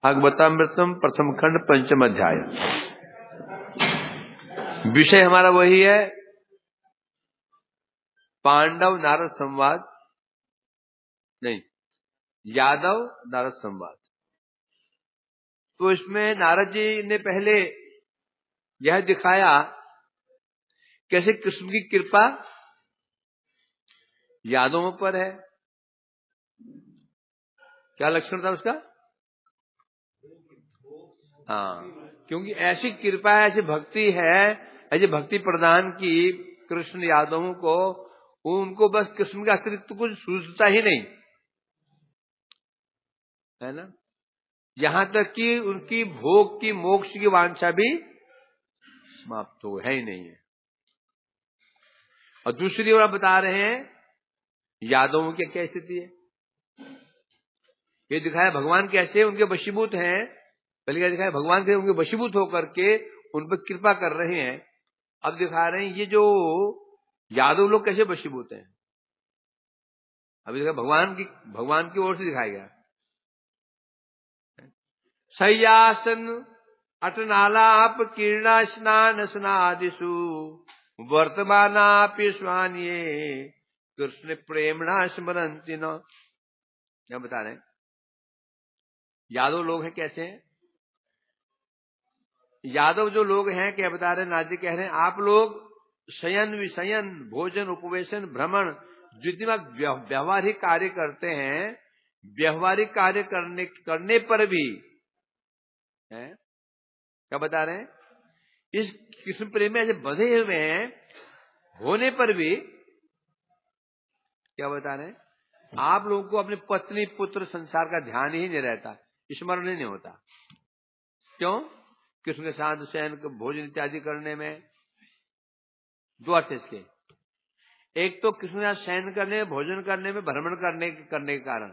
भागवतामृतम प्रथम खंड पंचम अध्याय। विषय हमारा वही है, पांडव नारद संवाद, नहीं, यादव नारद संवाद। तो इसमें नारद जी ने पहले यह दिखाया कैसे कृष्ण की कृपा यादवों पर है। क्या लक्षण था उसका? हाँ, क्योंकि ऐसी कृपा है, ऐसी भक्ति है, ऐसी भक्ति प्रदान की कृष्ण यादवों को, उनको बस कृष्ण के अतिरिक्त तो कुछ सूझता ही नहीं है ना। यहां तक कि उनकी भोग की मोक्ष की वांछा भी समाप्त हो है ही नहीं है। और दूसरी ओर बता रहे हैं यादवों की क्या स्थिति है। ये दिखाया भगवान कैसे उनके वशीभूत हैं। पहले क्या दिखाया, भगवान के उनके वशीभूत होकर के उन पर कृपा कर रहे हैं। अब दिखा रहे हैं ये जो यादव लोग कैसे वशीभूत हैं। अभी देखा भगवान की ओर से दिखाया गया। सय्यासन अटनालाप कीर्णा स्नान स्नादिषु वर्तमानापि स्वान्ये कृष्ण प्रेमणा स्मरन्ति न। क्या बता रहे हैं, यादव लोग हैं कैसे हैं। यादव जो लोग हैं क्या बता रहे हैं, नाजी कह रहे हैं आप लोग शयन विशयन भोजन उपवेशन भ्रमण जितना व्यवहारिक कार्य करते हैं, व्यवहारिक कार्य करने पर भी है, क्या बता रहे हैं, इस कृष्ण प्रेम में ऐसे बंधे हुए हैं होने पर भी क्या बता रहे हैं, आप लोगों को अपने पत्नी पुत्र संसार का ध्यान ही नहीं रहता, स्मरण ही नहीं होता। क्यों? कृष्ण के साथ शयन भोजन इत्यादि करने में दो अर्थ इसके। एक तो कृष्ण के साथ शयन करने भोजन करने में भ्रमण करने के कारण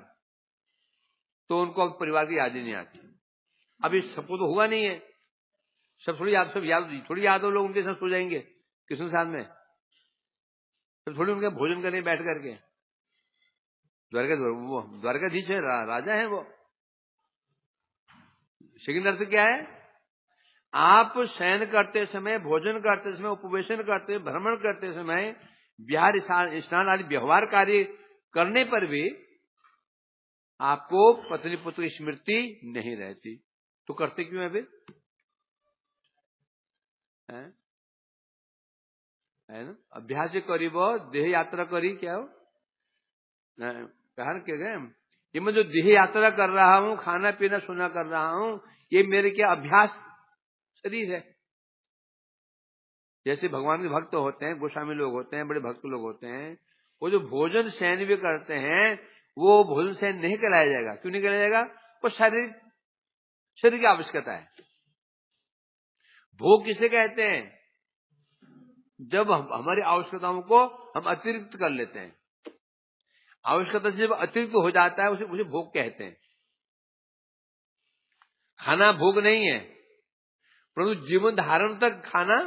तो उनको अब परिवार की याद ही नहीं आती। अभी सबको तो हुआ नहीं है, सब थोड़ी याद हो लोग उनके साथ सो जाएंगे कृष्ण के साथ में, सब थोड़ी उनके भोजन करने बैठ करके। द्वारकाधीश है, राजा है वो। सेकंड अर्थ क्या है, आप शयन करते समय भोजन करते समय उपवेशन करते समय भ्रमण करते समय विहार स्नान आदि व्यवहार कार्य करने पर भी आपको पत्नी पुत्र की स्मृति नहीं रहती। तो करते क्यों है फिर? है ना, अभ्यास करीब देह यात्रा करी क्या हो, कहा क्या गए, ये मैं जो देह यात्रा कर रहा हूं, खाना पीना सोना कर रहा हूं, ये मेरे क्या अभ्यास शरीर है। जैसे भगवान के भक्त होते हैं, गोस्वामी लोग होते हैं, बड़े भक्त लोग होते हैं, वो जो भोजन शयन भी करते हैं वो भोजन शयन नहीं कहलाया जाएगा। क्यों नहीं कहलाया जाएगा? वो शरीर की आवश्यकता है। भोग किसे कहते हैं? जब हमारी आवश्यकताओं को हम अतिरिक्त कर लेते हैं, आवश्यकता से जब अतिरिक्त हो जाता है उसे भोग कहते हैं। खाना भोग नहीं है, परंतु जीवन धारण तक खाना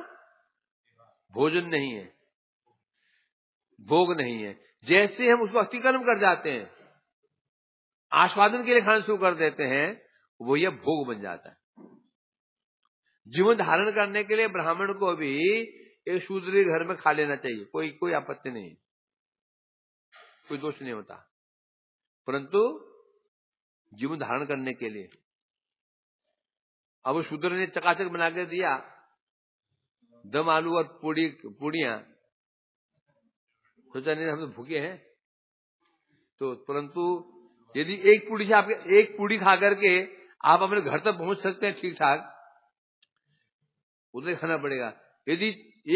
भोजन नहीं है, भोग नहीं है। जैसे हम उसको अतिक्रम कर जाते हैं, आस्वादन के लिए खाना शुरू कर देते हैं, वो यह भोग बन जाता है। जीवन धारण करने के लिए ब्राह्मण को भी एक शूद्र के घर में खा लेना चाहिए, कोई आपत्ति नहीं, कोई दोष नहीं होता। परंतु जीवन धारण करने के लिए अब वो शूद्र ने चकाचक बना के दिया दम आलू और पूड़ियां, सोचा नहीं हम तो भूखे हैं, तो परंतु यदि एक पूड़ी से आपके एक पूड़ी खा करके आप अपने घर तक पहुंच सकते हैं ठीक ठाक, उतने खाना पड़ेगा। यदि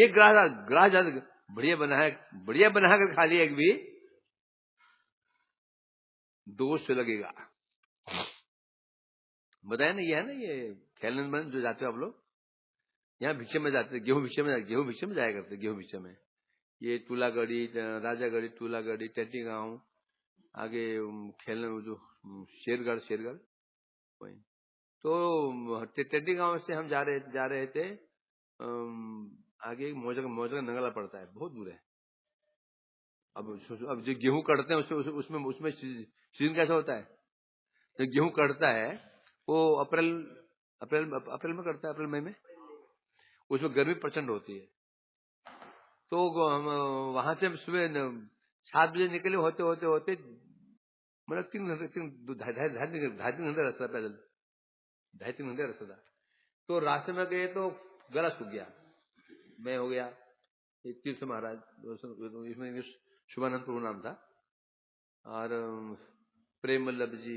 एक ग्रास ज्यादा बढ़िया बना कर खा लिया एक भी, दोष लगेगा। बताया ना, ये है ना, ये खेलने में जो जाते हो आप लोग, यहाँ भिक्षे में जाते, गेहूं भिक्षे में जाया करते, गेहूं भिक्षे में, ये तुलागढ़ी, राजागढ़ी, तुलागढ़ी, टेटी गांव, आगे खेलने में जो शेरगढ़ वही। तो टेटी गांव से हम जा रहे थे, आगे मौजा का नंगला पड़ता है, बहुत दूर है। अब जो गेहूं कटते हैं उसमें सीजन कैसा होता है, तो गेहूं कटता है वो अप्रैल अप्रैल अप्रैल में करता है, अप्रैल मई में। उसमें गर्मी प्रचंड होती है। तो हम वहां से सुबह 7 बजे निकले, होते होते होते मतलब 3 घंटे, ढाई तीन घंटे रास्ता, पैदल 2.5-3 घंटे रास्ता था। तो रास्ते में गए तो गला सूख गया। मैं हो गया, एक तीर्थ महाराज, इसमें शुभानंद प्रभु नाम था, और प्रेम वल्लभ जी,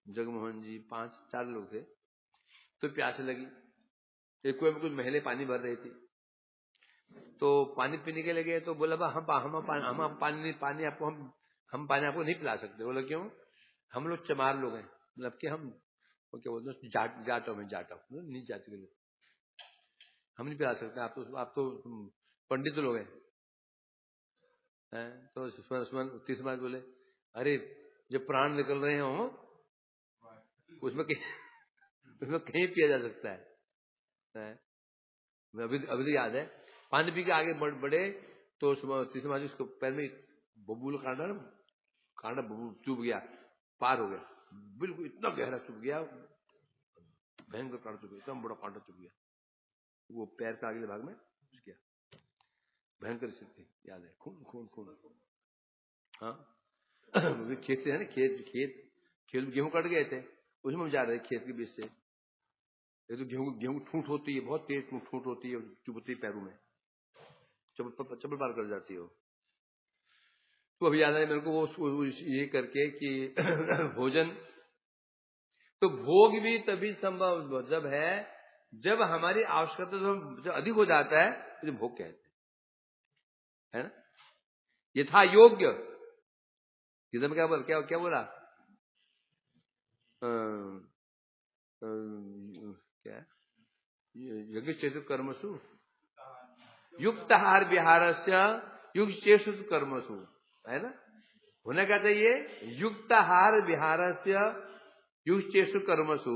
जगमोहन जी, 4 लोग थे। तो प्यास लगी, एक कुएं में कुछ महिलाएं पानी भर रही थी, तो पानी पीने के लगे। तो बोला हम पानी आपको नहीं पिला सकते। बोला क्यों? हम लोग चमार लोग हैं, मतलब कि हम वो क्या बोलते हैं, जाटो नीच जाति के लोग, हम नहीं पिला सकते। आप तो पंडित लोग हैं। तो तीसरी बात बोले, अरे जब प्राण निकल रहे हो उसमें कहीं पिया जा सकता है। अभी तो याद है, पानी पी के आगे बढ़े तो तीसरी बात उसको पैर में बबूल कांडा बबूल चुभ गया, पार हो गया, बिल्कुल इतना गहरा चुभ गया, भयंकर कांडा चुभ गया, इतना बड़ा कांडा चुभ गया, वो पैर के अगले भाग में घुस गया। भयंकर स्थिति याद है, खून। हाँ खेत से है ना, खेत गेहूं कट गए थे, उसमें हम जा रहे खेत के बीच से। ये तो गेहूं ठूंठ होती है, बहुत तेज ठूंठ होती है, चुभती पैरों में, चप्पल पार कर जाती है। तो अभी याद है मेरे को वो ये करके कि भोजन तो भोग भी तभी संभव जब है, जब हमारी आवश्यकता जब अधिक हो जाता है तो भोग कहते है ना। यथा योग्य, में क्या बोला, क्या यज्ञ चेतु कर्मसु युक्त आहार विहारस्य युक्त चेतु कर्मसु, है ना। होना क्या चाहिए, युक्त आहार विहारस्य युक्त चेतु कर्मसु।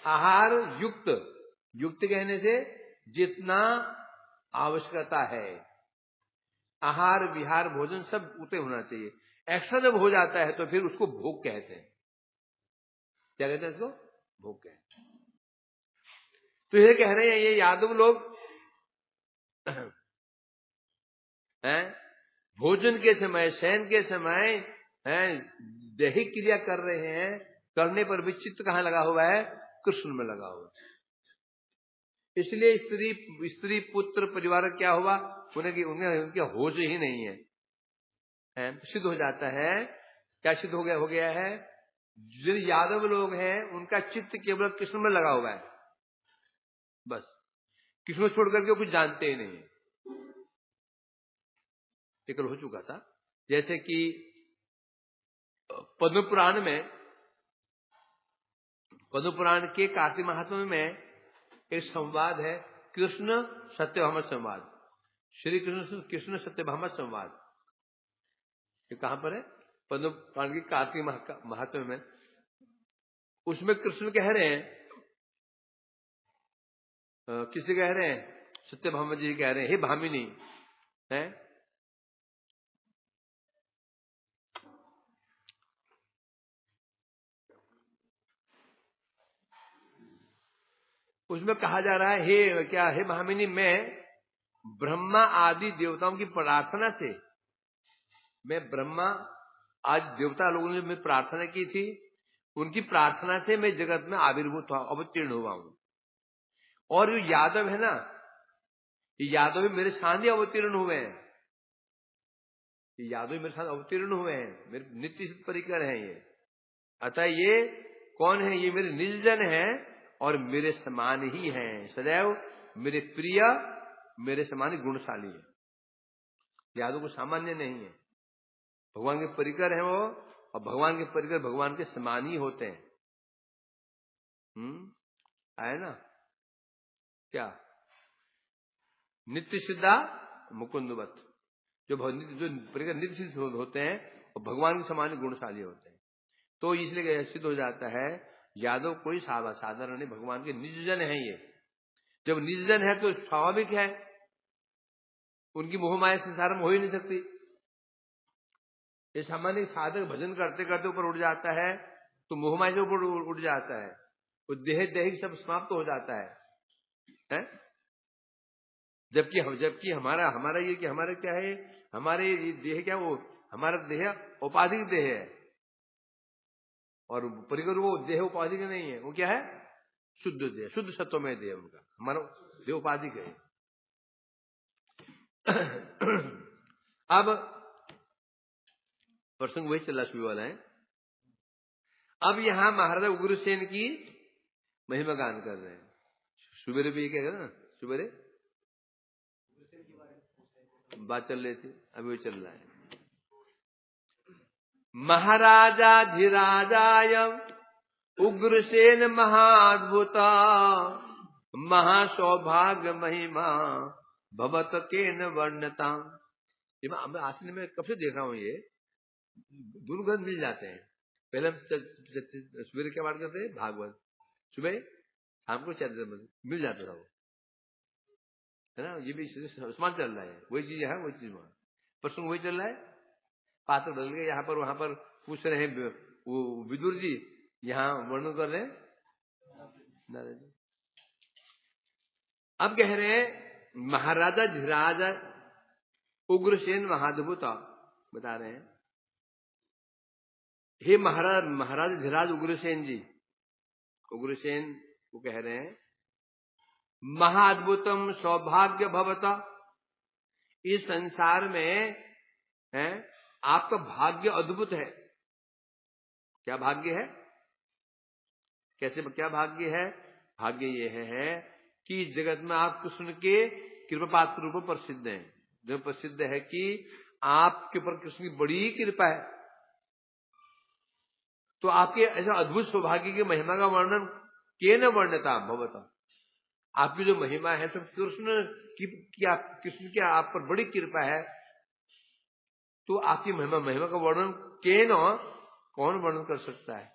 आहार युक्त कहने से जितना आवश्यकता है, आहार विहार भोजन सब उतने होना चाहिए। एक्स्ट्रा जब हो जाता है तो फिर उसको भोग कहते हैं। क्या कहते हैं इसको? भोग कहते हैं। तो ये कह रहे हैं ये यादव लोग हैं, भोजन के समय, शयन के समय हैं दैहिक क्रिया कर रहे हैं, करने पर भी चित्त कहां लगा हुआ है? कृष्ण में लगा हुआ है। इसलिए स्त्री पुत्र परिवार क्या हुआ, उनके होश ही नहीं है। सिद्ध हो जाता है, क्या सिद्ध हो गया है, जो यादव लोग हैं उनका चित्त केवल कृष्ण में लगा हुआ है, बस कृष्ण छोड़ करके कुछ जानते ही नहीं। एक हो चुका था, जैसे कि पद्म पुराण के कार्तिक महात्म्य में एक संवाद है, कृष्ण सत्यभामा संवाद, श्री कृष्ण सत्यभामा संवाद। ये कहां पर है? पद्म पुराण के कार्तिक महात्म्य में। उसमें कृष्ण कह रहे हैं, किसे कह रहे हैं? सत्यभामा जी कह रहे हैं, हे भामिनी, है उसमें कहा जा रहा है, हे भामिनी, मैं ब्रह्मा आदि देवताओं की प्रार्थना से, मैं ब्रह्मा आज देवता लोगों ने मैं प्रार्थना की थी, उनकी प्रार्थना से मैं जगत में आविर्भूत अवतीर्ण हुआ हूं। और जो यादव है ना, ये यादव भी मेरे साथ ही अवतीर्ण हुए हैं, ये यादव मेरे साथ अवतीर्ण हुए हैं, मेरे नित्य परिकर हैं ये। अतः ये कौन है? ये मेरे निजजन हैं और मेरे समान ही हैं, सदैव मेरे प्रिय, मेरे समान गुणशाली है। यादव को सामान्य नहीं है, भगवान के परिकर हैं वो, और भगवान के परिकर भगवान के समान ही होते हैं। आए ना क्या? नित्य सिद्धा मुकुंदवत, जो परिकर नित्य सिद्ध होते हैं और भगवान के समान गुणशाली होते हैं। तो इसलिए सिद्ध हो जाता है यादव कोई साधारण नहीं, भगवान के निजजन है ये। जब निजजन है तो स्वाभाविक है उनकी मोहमाया संसार में हो ही नहीं सकती। ये सामान्य साधक भजन करते करते ऊपर उठ जाता है तो मोहमाया से ऊपर उठ जाता है, वो देह देह सब समाप्त हो जाता है? जबकि हमारा ये कि हमारा क्या है, हमारे ये देह क्या, वो हमारा देह औपाधिक देह है, और परिकर वो देह उपाधिक नहीं है। वो क्या है? शुद्ध देह, शुद्ध सत्व में देह उनका, हमारा देह उपाधिक है। अब प्रसंग वही चला शुरू वाला है। अब यहां महाराजा उग्रसेन की महिमा गान कर रहे हैं। सुबेरे भी ये क्या ना, सुबेरे बात चल रही थी, अभी वो चल रहा है। महाराजाधिराजाय उग्रसेन महाद्भुता, महासौभाग्य महिमा भवत केन वर्णता। ये मैं आसन में कब से देख रहा हूं, ये दोनों ग्रंथ मिल जाते हैं। पहले हम सुबह क्या बात करते हैं, भागवत, सुबह शाम को चैत्र मिल जाता था वो, है ना। ये भी समान चल रहा है, वही चीज है, वही चीज वहां प्रसंग वही चल रहा है। पात्र बदल गए, यहाँ पर वहां पर पूछ रहे हैं वो विदुर जी, यहाँ वर्णन कर रहे हैं नारद जी। अब कह रहे हैं महाराजा धीराज उग्रसेन महाद्भुत, बता रहे हैं हे महाराज धीराज उग्रसेन जी। उग्रसेन को कह रहे हैं महाअद्भुतम सौभाग्य भवता, इस संसार में है आपका भाग्य अद्भुत है। क्या भाग्य है? कैसे, क्या भाग्य है? भाग्य यह है कि जगत में आप कृष्ण के कृपा पात्र रूप में प्रसिद्ध हैं। जो प्रसिद्ध है कि आपके ऊपर कृष्ण की बड़ी कृपा है, तो आपके ऐसा अद्भुत सौभाग्य की महिमा का वर्णन केन वर्णता भवता, आपकी जो महिमा है सब कृष्ण की आप पर बड़ी कृपा है, तो आपकी महिमा का वर्णन केन, कौन वर्णन कर सकता है?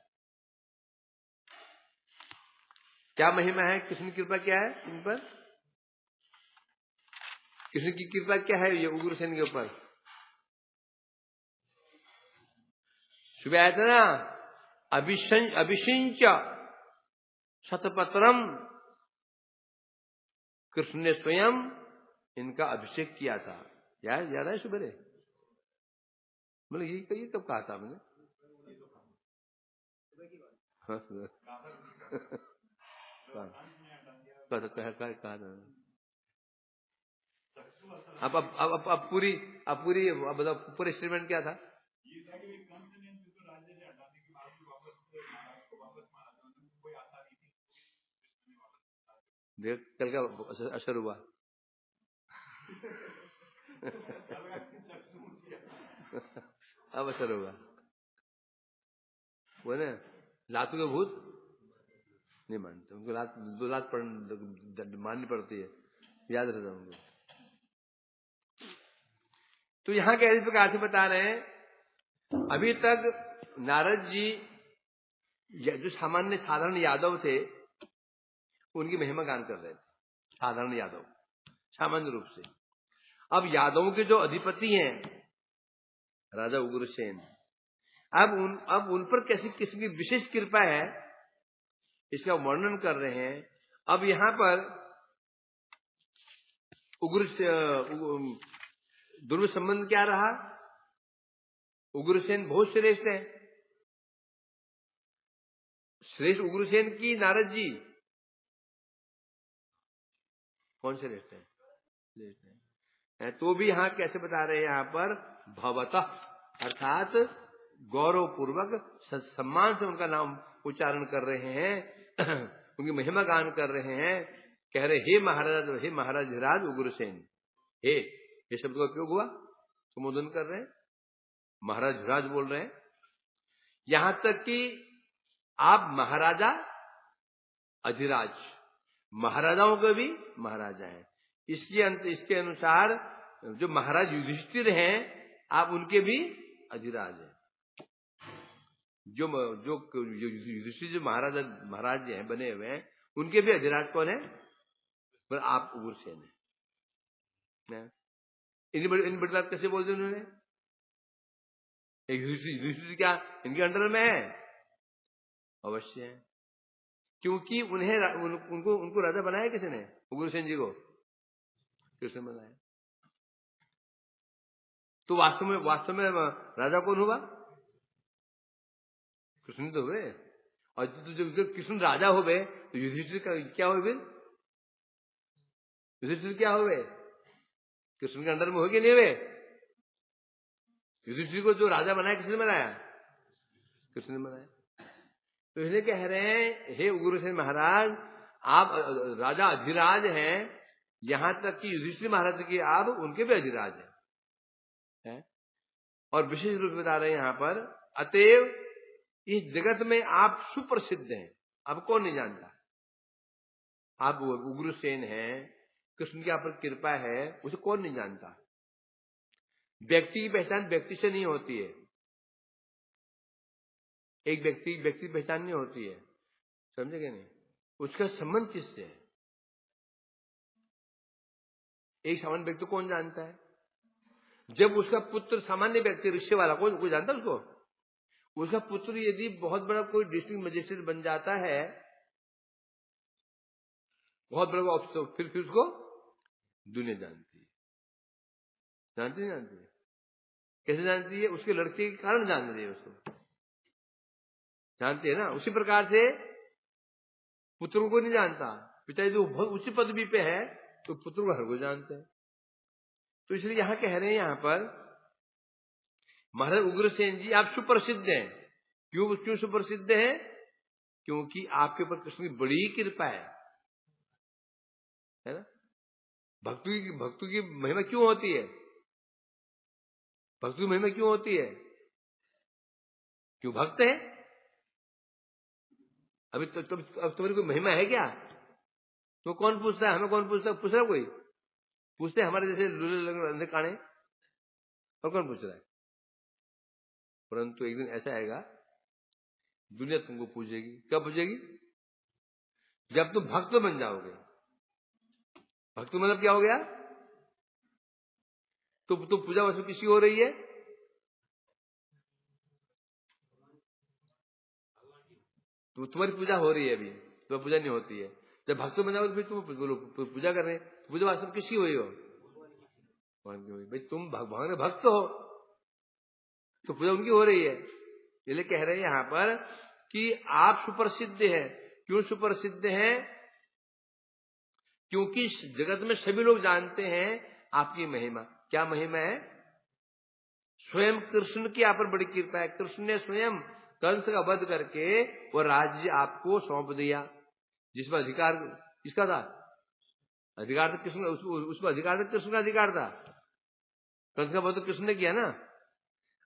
क्या महिमा है? कृष्ण की कृपा क्या है इन पर? कृष्ण की कृपा क्या है ये उग्रसेन के ऊपर? सुबह आया था ना, अभिषिंच शतपत्रम, कृष्ण ने स्वयं इनका अभिषेक किया था। याद है सुबह? मतलब ये कब कहा था मैंने? कहा था। अब पूरी बताओ, पूरे स्टेटमेंट क्या था? देख कल का असर हुआ। अब असर होगा वो ना। लातों के भूत नहीं मानते, उनको दो लात माननी पड़ती है, याद रहता उनको। तो यहां के इस प्रकार से बता रहे हैं, अभी तक नारद जी जो सामान्य साधारण यादव थे उनकी महिमा गान कर रहे थे, साधारण यादव सामान्य रूप से। अब यादवों के जो अधिपति हैं राजा उग्रसेन, अब उन पर कैसी किसी की विशेष कृपा है इसका वर्णन कर रहे हैं। अब यहां पर दुर्व संबंध क्या रहा? उग्रसेन बहुत श्रेष्ठ है, श्रेष्ठ उग्रसेन की नारद जी कौन श्रेष्ठ है? श्रेष्ठ है। तो भी यहां कैसे बता रहे हैं, यहां पर भवतः अर्थात गौरव पूर्वक सम्मान से उनका नाम उच्चारण कर रहे हैं, उनकी महिमा गान कर रहे हैं। कह रहे हे महाराज धीराज उग्रसेन, हे ये शब्द का उपयोग हुआ, संबोधन कर रहे हैं, महाराज धीराज बोल रहे हैं। यहां तक कि आप महाराजा अधिराज, महाराजाओं के भी महाराजा हैं। इसके अनुसार जो महाराज युधिष्ठिर हैं आप उनके भी अधिराज हैं। जो युधिष्ठिर जो महाराज हैं बने हुए हैं उनके भी अधिराज कौन है? पर आप उग्रसेन है। इन बड़ी बात कैसे बोलते उन्होंने? युधिष्ठिर क्या इनके अंडर में है? अवश्य है। क्योंकि उनको राजा बनाया किसने? उग्रसेन जी को कृष्ण बनाया। तो वास्तव में राजा कौन हुआ? कृष्ण तो हुए। और जब कृष्ण राजा हो गए तो युधिष्ठिर का क्या हो गए? युधिष्ठिर क्या हो गए? कृष्ण के अंडर में हो गए नहीं हुए? युधिष्ठिर को जो राजा बनाया किसने बनाया? कृष्ण ने बनाया। तो इसलिए कह रहे हैं, हे उग्रसेन महाराज, आप राजा अधिराज हैं, यहां तक कि युधिष्ठिर महाराज की आप उनके भी अधिराज हैं। और विशेष रूप में बता रहे हैं यहां पर, अतएव इस जगत में आप सुप्रसिद्ध हैं। अब कौन नहीं जानता? आप उग्रसेन हैं, कृष्ण की आप पर कृपा है, उसे कौन नहीं जानता? व्यक्ति की पहचान व्यक्ति से नहीं होती है। एक व्यक्ति की पहचान नहीं होती है, समझेंगे नहीं? उसका संबंध किससे है? एक सामान्य व्यक्ति कौन जानता है? जब उसका पुत्र, सामान्य व्यक्ति रिक्शे वाला, कोई जानता है उसको? उसका पुत्र यदि बहुत बड़ा कोई डिस्ट्रिक्ट मजिस्ट्रेट बन जाता है, बहुत बड़ा ऑफिसर, फिर उसको दुनिया जानती है। जानती नहीं जानती है? कैसे जानती है? उसके लड़के के कारण जान रही है उसको, जानती है ना। उसी प्रकार से पुत्रों को नहीं जानता। पिता जो उच्च पदवी पे है तो पुत्र को हर को जानते हैं। तो इसलिए यहां कह रहे हैं, यहां पर महाराज उग्रसेन जी आप सुप्रसिद्ध हैं। क्यों सुप्रसिद्ध हैं? क्योंकि आपके ऊपर कृष्ण की बड़ी कृपा है ना। भक्तों की महिमा क्यों होती है? भक्तों की महिमा क्यों होती है? क्यों भक्त है? अभी तो अब तुम्हारी कोई महिमा है क्या? तो कौन पूछता है? हमें कौन पूछता है? पूछ रहा कोई? पूछते हमारे जैसे लूले काने? और कौन पूछ रहा है? परंतु एक दिन ऐसा आएगा, दुनिया तुमको पूछेगी। कब पूछेगी? जब तुम भक्त बन जाओगे। भक्त मतलब क्या हो गया? तो पूजा वस्तु किसी हो रही है? तो तुम्हारी पूजा हो रही है, अभी तो पूजा नहीं होती है। जब भक्त बन जाओगे फिर तुम बोलो पूजा कर रहे हैं। पूजा वास्तव किसकी हुई हो? भगवान की हुई। भाई तुम भगवान के भक्त हो तो पूजा उनकी हो रही है। इसलिए कह रहे हैं यहां पर कि आप सुप्रसिद्ध हैं। क्यों सुप्रसिद्ध हैं? क्योंकि जगत में सभी लोग जानते हैं आपकी महिमा। क्या महिमा है? स्वयं कृष्ण की आप पर बड़ी कृपा है। कृष्ण ने स्वयं कंस का वध करके वो राज्य आपको सौंप दिया, जिसमें अधिकार किसका था? अधिकार तो कृष्ण, उसमें अधिकार तो कृष्ण का अधिकार था। कंस का वध तो कृष्ण ने किया ना।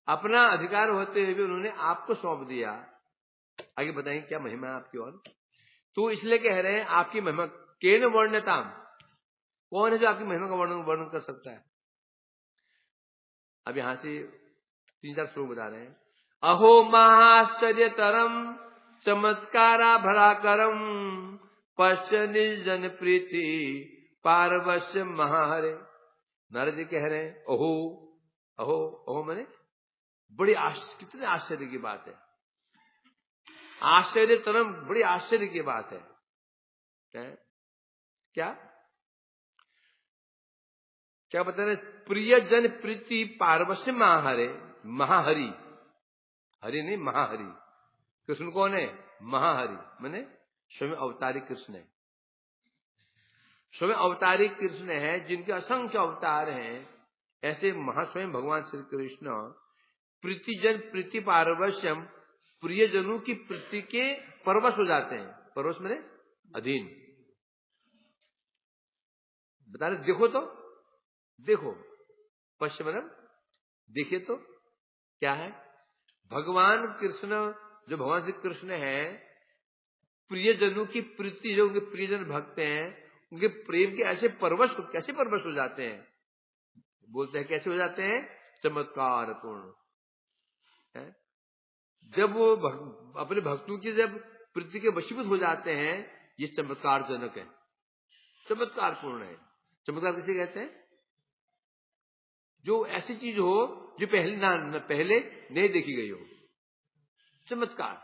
अपना अधिकार होते हुए भी उन्होंने आपको सौंप दिया। आगे बताएंगे क्या महिमा है आपकी। और तो इसलिए कह रहे हैं आपकी महिमा केन वर्ण्यताम, कौन है जो आपकी महिमा का वर्णन कर सकता है? अब यहां से 3-4 श्लोक बता रहे हैं। अहो महाश्चर्यतरम चमत्कारा भराकरम पश्य निर्जन प्रीति पारवश्य महाहरे। नारद जी कह रहे हैं अहो अहो अहो माने बड़ी कितने आश्चर्य की बात है। आश्चर्यतरम बड़ी आश्चर्य की बात है। क्या क्या बता रहे? प्रिय जन प्रीति पारवश्य महाहरे। महाहरि, हरि नहीं महाहरि। कृष्ण कौन है? महाहरि माने स्वयं अवतारी कृष्ण है। स्वयं अवतारी कृष्ण है, जिनके असंख्य अवतार हैं। ऐसे महास्वयं भगवान श्री कृष्ण प्रीतिजन प्रीति पारवश्यम, प्रियजनों की प्रीति के परवश हो जाते हैं। परवश माने अधीन। बता रहे देखो तो देखो, पश्चिम मतलब देखिए तो क्या है? भगवान कृष्ण, जो भगवान श्री कृष्ण है, प्रियजनों की प्रीति, जो उनके प्रियजन भक्त हैं, उनके प्रेम के ऐसे परवश, कैसे परवश हो जाते हैं? बोलते हैं कैसे हो जाते हैं? चमत्कार पूर्ण है। जब वो अपने भक्तों की जब प्रीति के वशीभूत हो जाते हैं, ये चमत्कार जनक है, चमत्कार पूर्ण है। चमत्कार किसे कहते हैं? जो ऐसी चीज हो जो पहले नहीं देखी गई हो, चमत्कार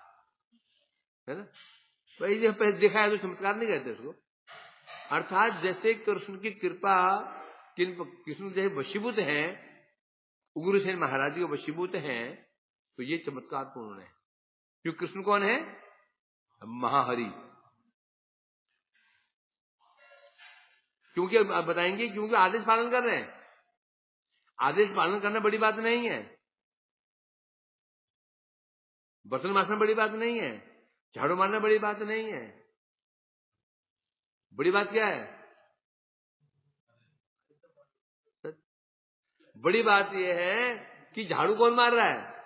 है ना। वही जो पहले देखा है तो चमत्कार नहीं कहते उसको। अर्थात जैसे कृष्ण की कृपा, कृष्ण जैसे वशीभूत हैं, उग्रसेन महाराज के वशीभूत हैं, तो ये चमत्कार पूर्ण है। क्योंकि कृष्ण कौन है? महाहरि। क्योंकि आप बताएंगे, क्योंकि आदेश पालन कर रहे हैं। आदेश पालन करना बड़ी बात नहीं है, बर्तन मारना बड़ी बात नहीं है, झाड़ू मारना बड़ी बात नहीं है। बड़ी बात क्या है? बड़ी बात यह है कि झाड़ू कौन मार रहा है,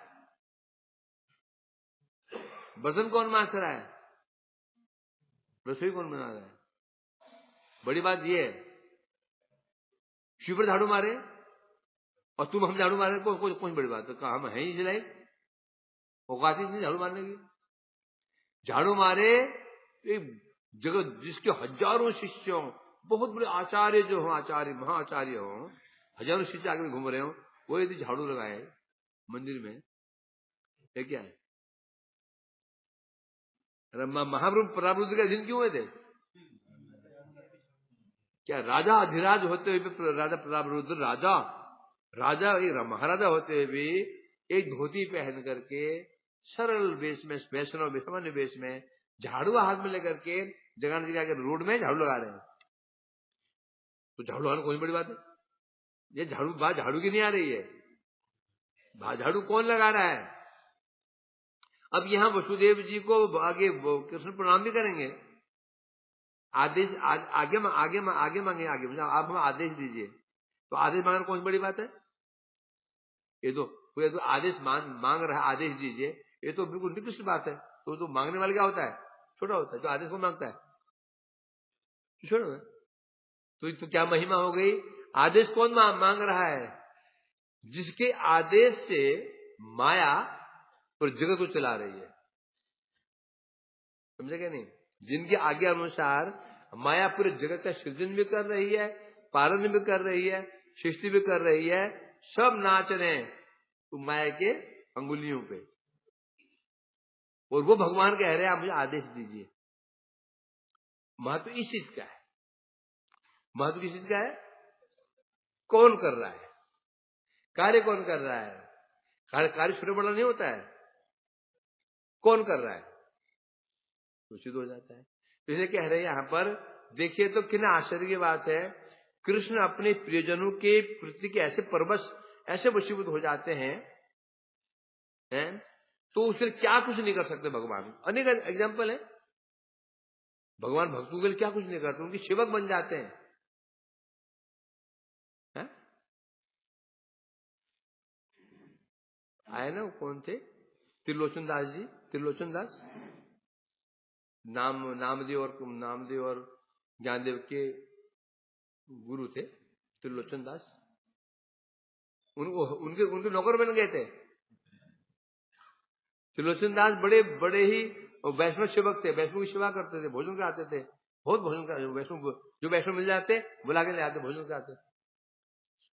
बर्तन कौन मार रहा है, रसोई कौन बना रहा है। बड़ी बात यह है। शिव पर झाड़ू मारे और तुम हम झाड़ू मारे, कौन बड़ी बात है? हम है ही जिलाई, औकात ही नहीं झाड़ू मारने की। झाड़ू मारे एक जगह जिसके हजारों शिष्यों, बहुत बड़े आचार्य जो हो, आचार्य महाआचार्य हो, हजारों शिष्य आगे घूम रहे हो, वो यदि झाड़ू लगाए मंदिर में, है क्या है? महाप्रभु के अधीन क्यों हुए थे? क्या राजा अधिराज होते हुए भी, राजा प्रतापरुद्र राजा एक महाराजा होते हुए भी एक धोती पहन करके सरल वेश में, वैष्णव सामान्य वेश में, झाड़ू हाथ में लेकर के जगह जगह रोड में झाड़ू लगा रहे हैं। तो झाड़ू लगाना कोई बड़ी बात है? ये बात झाड़ू की नहीं आ रही है, झाड़ू कौन लगा रहा है? अब यहां वसुदेव जी को आगे कृष्ण प्रणाम भी करेंगे, आदेश आगे मांगे, आप हम आदेश दीजिए। तो आदेश मांगना कौन सी बड़ी बात है? ये तो कोई तो आदेश मांग रहा है, आदेश दीजिए, ये तो बिल्कुल निकृष्ट बात है। तो मांगने वाले क्या होता है? छोटा होता है। जो आदेश को मांगता है छोटा है। तो क्या महिमा हो गई? आदेश कौन मांग रहा है? जिसके आदेश से माया पर जगत को चला रही है। समझे क्या नहीं? जिनके आज्ञा अनुसार माया पूरे जगत का सृजन भी कर रही है, पालन भी कर रही है, सृष्टि भी कर रही है, सब नाच रहे हैं तो माया के अंगुलियों पे, और वो भगवान कह रहे हैं आप मुझे आदेश दीजिए। महत्व इस चीज का है। महत्व किस चीज का है? कौन कर रहा है कार्य? कौन कर रहा है कार्य? छोटा बड़ा नहीं होता है, कौन कर रहा है तो सिद्ध हो जाता है। इसलिए कह रहे हैं यहां पर, देखिए तो कितना आश्चर्य की बात है। कृष्ण अपने प्रियजनों के प्रति के ऐसे परवश, ऐसे वशीभूत हो जाते हैं, तो उससे क्या कुछ नहीं कर सकते भगवान। अनेक एग्जाम्पल है, भगवान भक्तों के लिए क्या कुछ नहीं करते, उनके सेवक बन जाते हैं। आए ना, कौन थे? त्रिलोचन दास जी, त्रिलोचन दास नामदेव और ज्ञानदेव के गुरु थे त्रिलोचन दास। उनके नौकर बन गए थे। त्रिलोचन दास बड़े ही वैष्णव सेवक थे, वैष्णव की सेवा करते थे, भोजन कराते थे, बहुत भोजन का जो वैष्णव मिल जाते बुला के ले आते, भोजन कराते।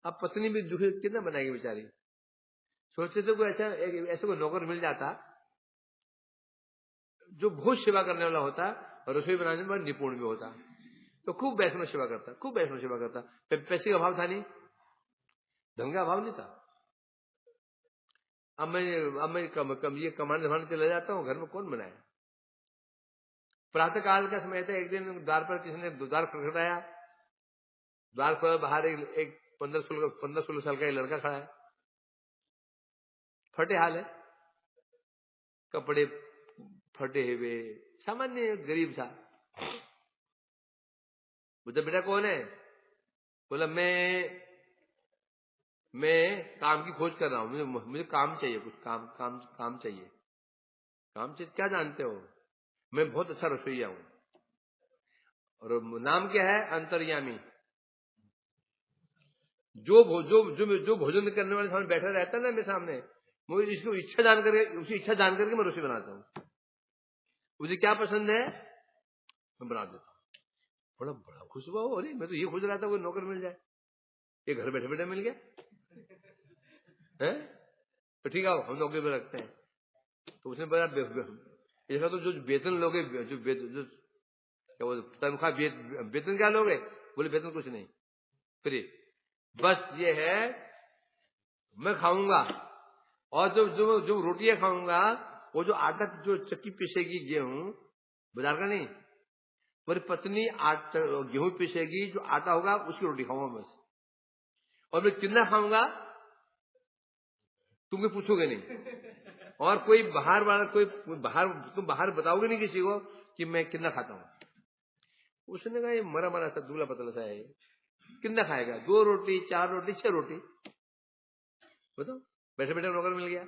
अब पत्नी भी दुखी कितना बनाएगी बेचारी। सोचते थे कोई ऐसा कोई नौकर मिल जाता जो बहुत सेवा करने वाला होता और रसोई बनाने में निपुण भी होता, तो खूब वैष्णव सेवा करता। पैसे का अभाव था नहीं, धन का अभाव नहीं था। अब मैं ये कमाने धमाने चला जाता हूँ, घर में कौन बनाए? प्रातः काल का समय था, एक दिन द्वार पर किसी ने द्वार खटखटाया। द्वार पर बाहर एक 15-16 साल का एक लड़का खड़ा है, फटे हाल है, कपड़े फटे हुए, सामान्य गरीब था। बोला बेटा कौन है? बोला मैं काम की खोज कर रहा हूं, मुझे काम चाहिए, कुछ काम चाहिए। काम चाहिए क्या जानते हो? मैं बहुत अच्छा रसोईया हूं। और नाम क्या है? अंतर्यामी। जो भोजन करने वाले सामने बैठा रहता है ना मेरे सामने, मुझे इसको उसी इच्छा जान करके मैं रसोई बनाता हूँ। मुझे क्या पसंद है मैं बना देता हूँ। बड़ा खुश हुआ। अरे मैं तो ये खोज रहा था कोई नौकर मिल जाए, ये घर बैठे बैठे मिल गया है, तो ठीक है हम नौकरी पे रखते हैं। तो उसने बोला इसका तो जो वेतन लोगे, जो क्या बोलते तनख्वाह, वेतन क्या लोगे? बोले वेतन कुछ नहीं, फ्री। बस ये है मैं खाऊंगा, और जो जो जो रोटियां खाऊंगा, वो जो आटा जो चक्की पीसेगी गेहूं, बाजार का नहीं, मेरी पत्नी आटा गेहूं पीसेगी, जो आटा होगा उसकी रोटी खाऊंगा बस। और मैं कितना खाऊंगा तुमको पूछोगे नहीं, और कोई बाहर वाला तुम बाहर बताओगे नहीं किसी को कि मैं कितना खाता हूं। उसने कहा ये मरा मरा सा दूल्हा पतला सा है, कितना खाएगा? 2 रोटी, 4 रोटी, 6 रोटी, बताओ। बैठे बैठे नौकर मिल गया,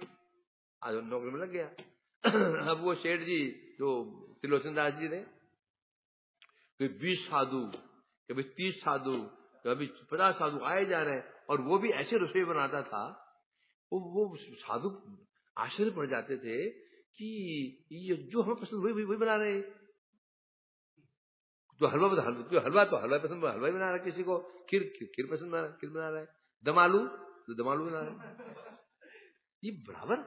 आज नौकरी में लग गया। अब वो सेठ जी जो त्रिलोचन दास जी ने, कभी 20 साधु, कभी 30 साधु, कभी 50 साधु आए जा रहे हैं, और वो भी ऐसे रसोई बनाता था, वो साधु आश्चर्य पड़ जाते थे कि ये जो हमें पसंद वही बना रहे। जो हलवा तो हलवा पसंद, हलवा बना रहा है, किसी को खीर पसंद बना खीर बना रहा है, दम आलू तो दम आलू बना रहा है। ये बराबर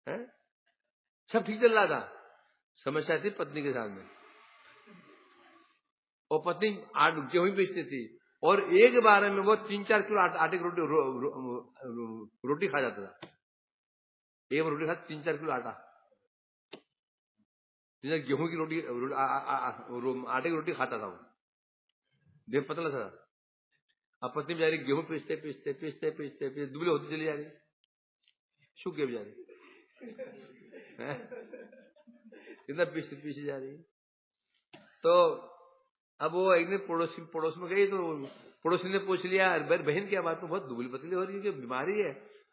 है, सब ठीक चल रहा था। समस्या थी पत्नी के साथ में, और पत्नी गेहूं बेचती थी, और एक बार में वो 3-4 किलो आटे की रोटी खा जाता था। एक रोटी खा 3-4 किलो आटा, गेहूं की रोटी, आटे की रोटी खाता था वो, देह पतला था। अब पत्नी बेचारी गेहूं पीसते दुबले होती चली जा रही, सूख गए बेचारी, इतना पीसी जा रही। तो अब वो एक दिन पड़ोस में गई, तो पड़ोसी ने पूछ लिया, बहन क्या बात, तो बहुत दुबली पतली हो रही है, कि बीमारी है?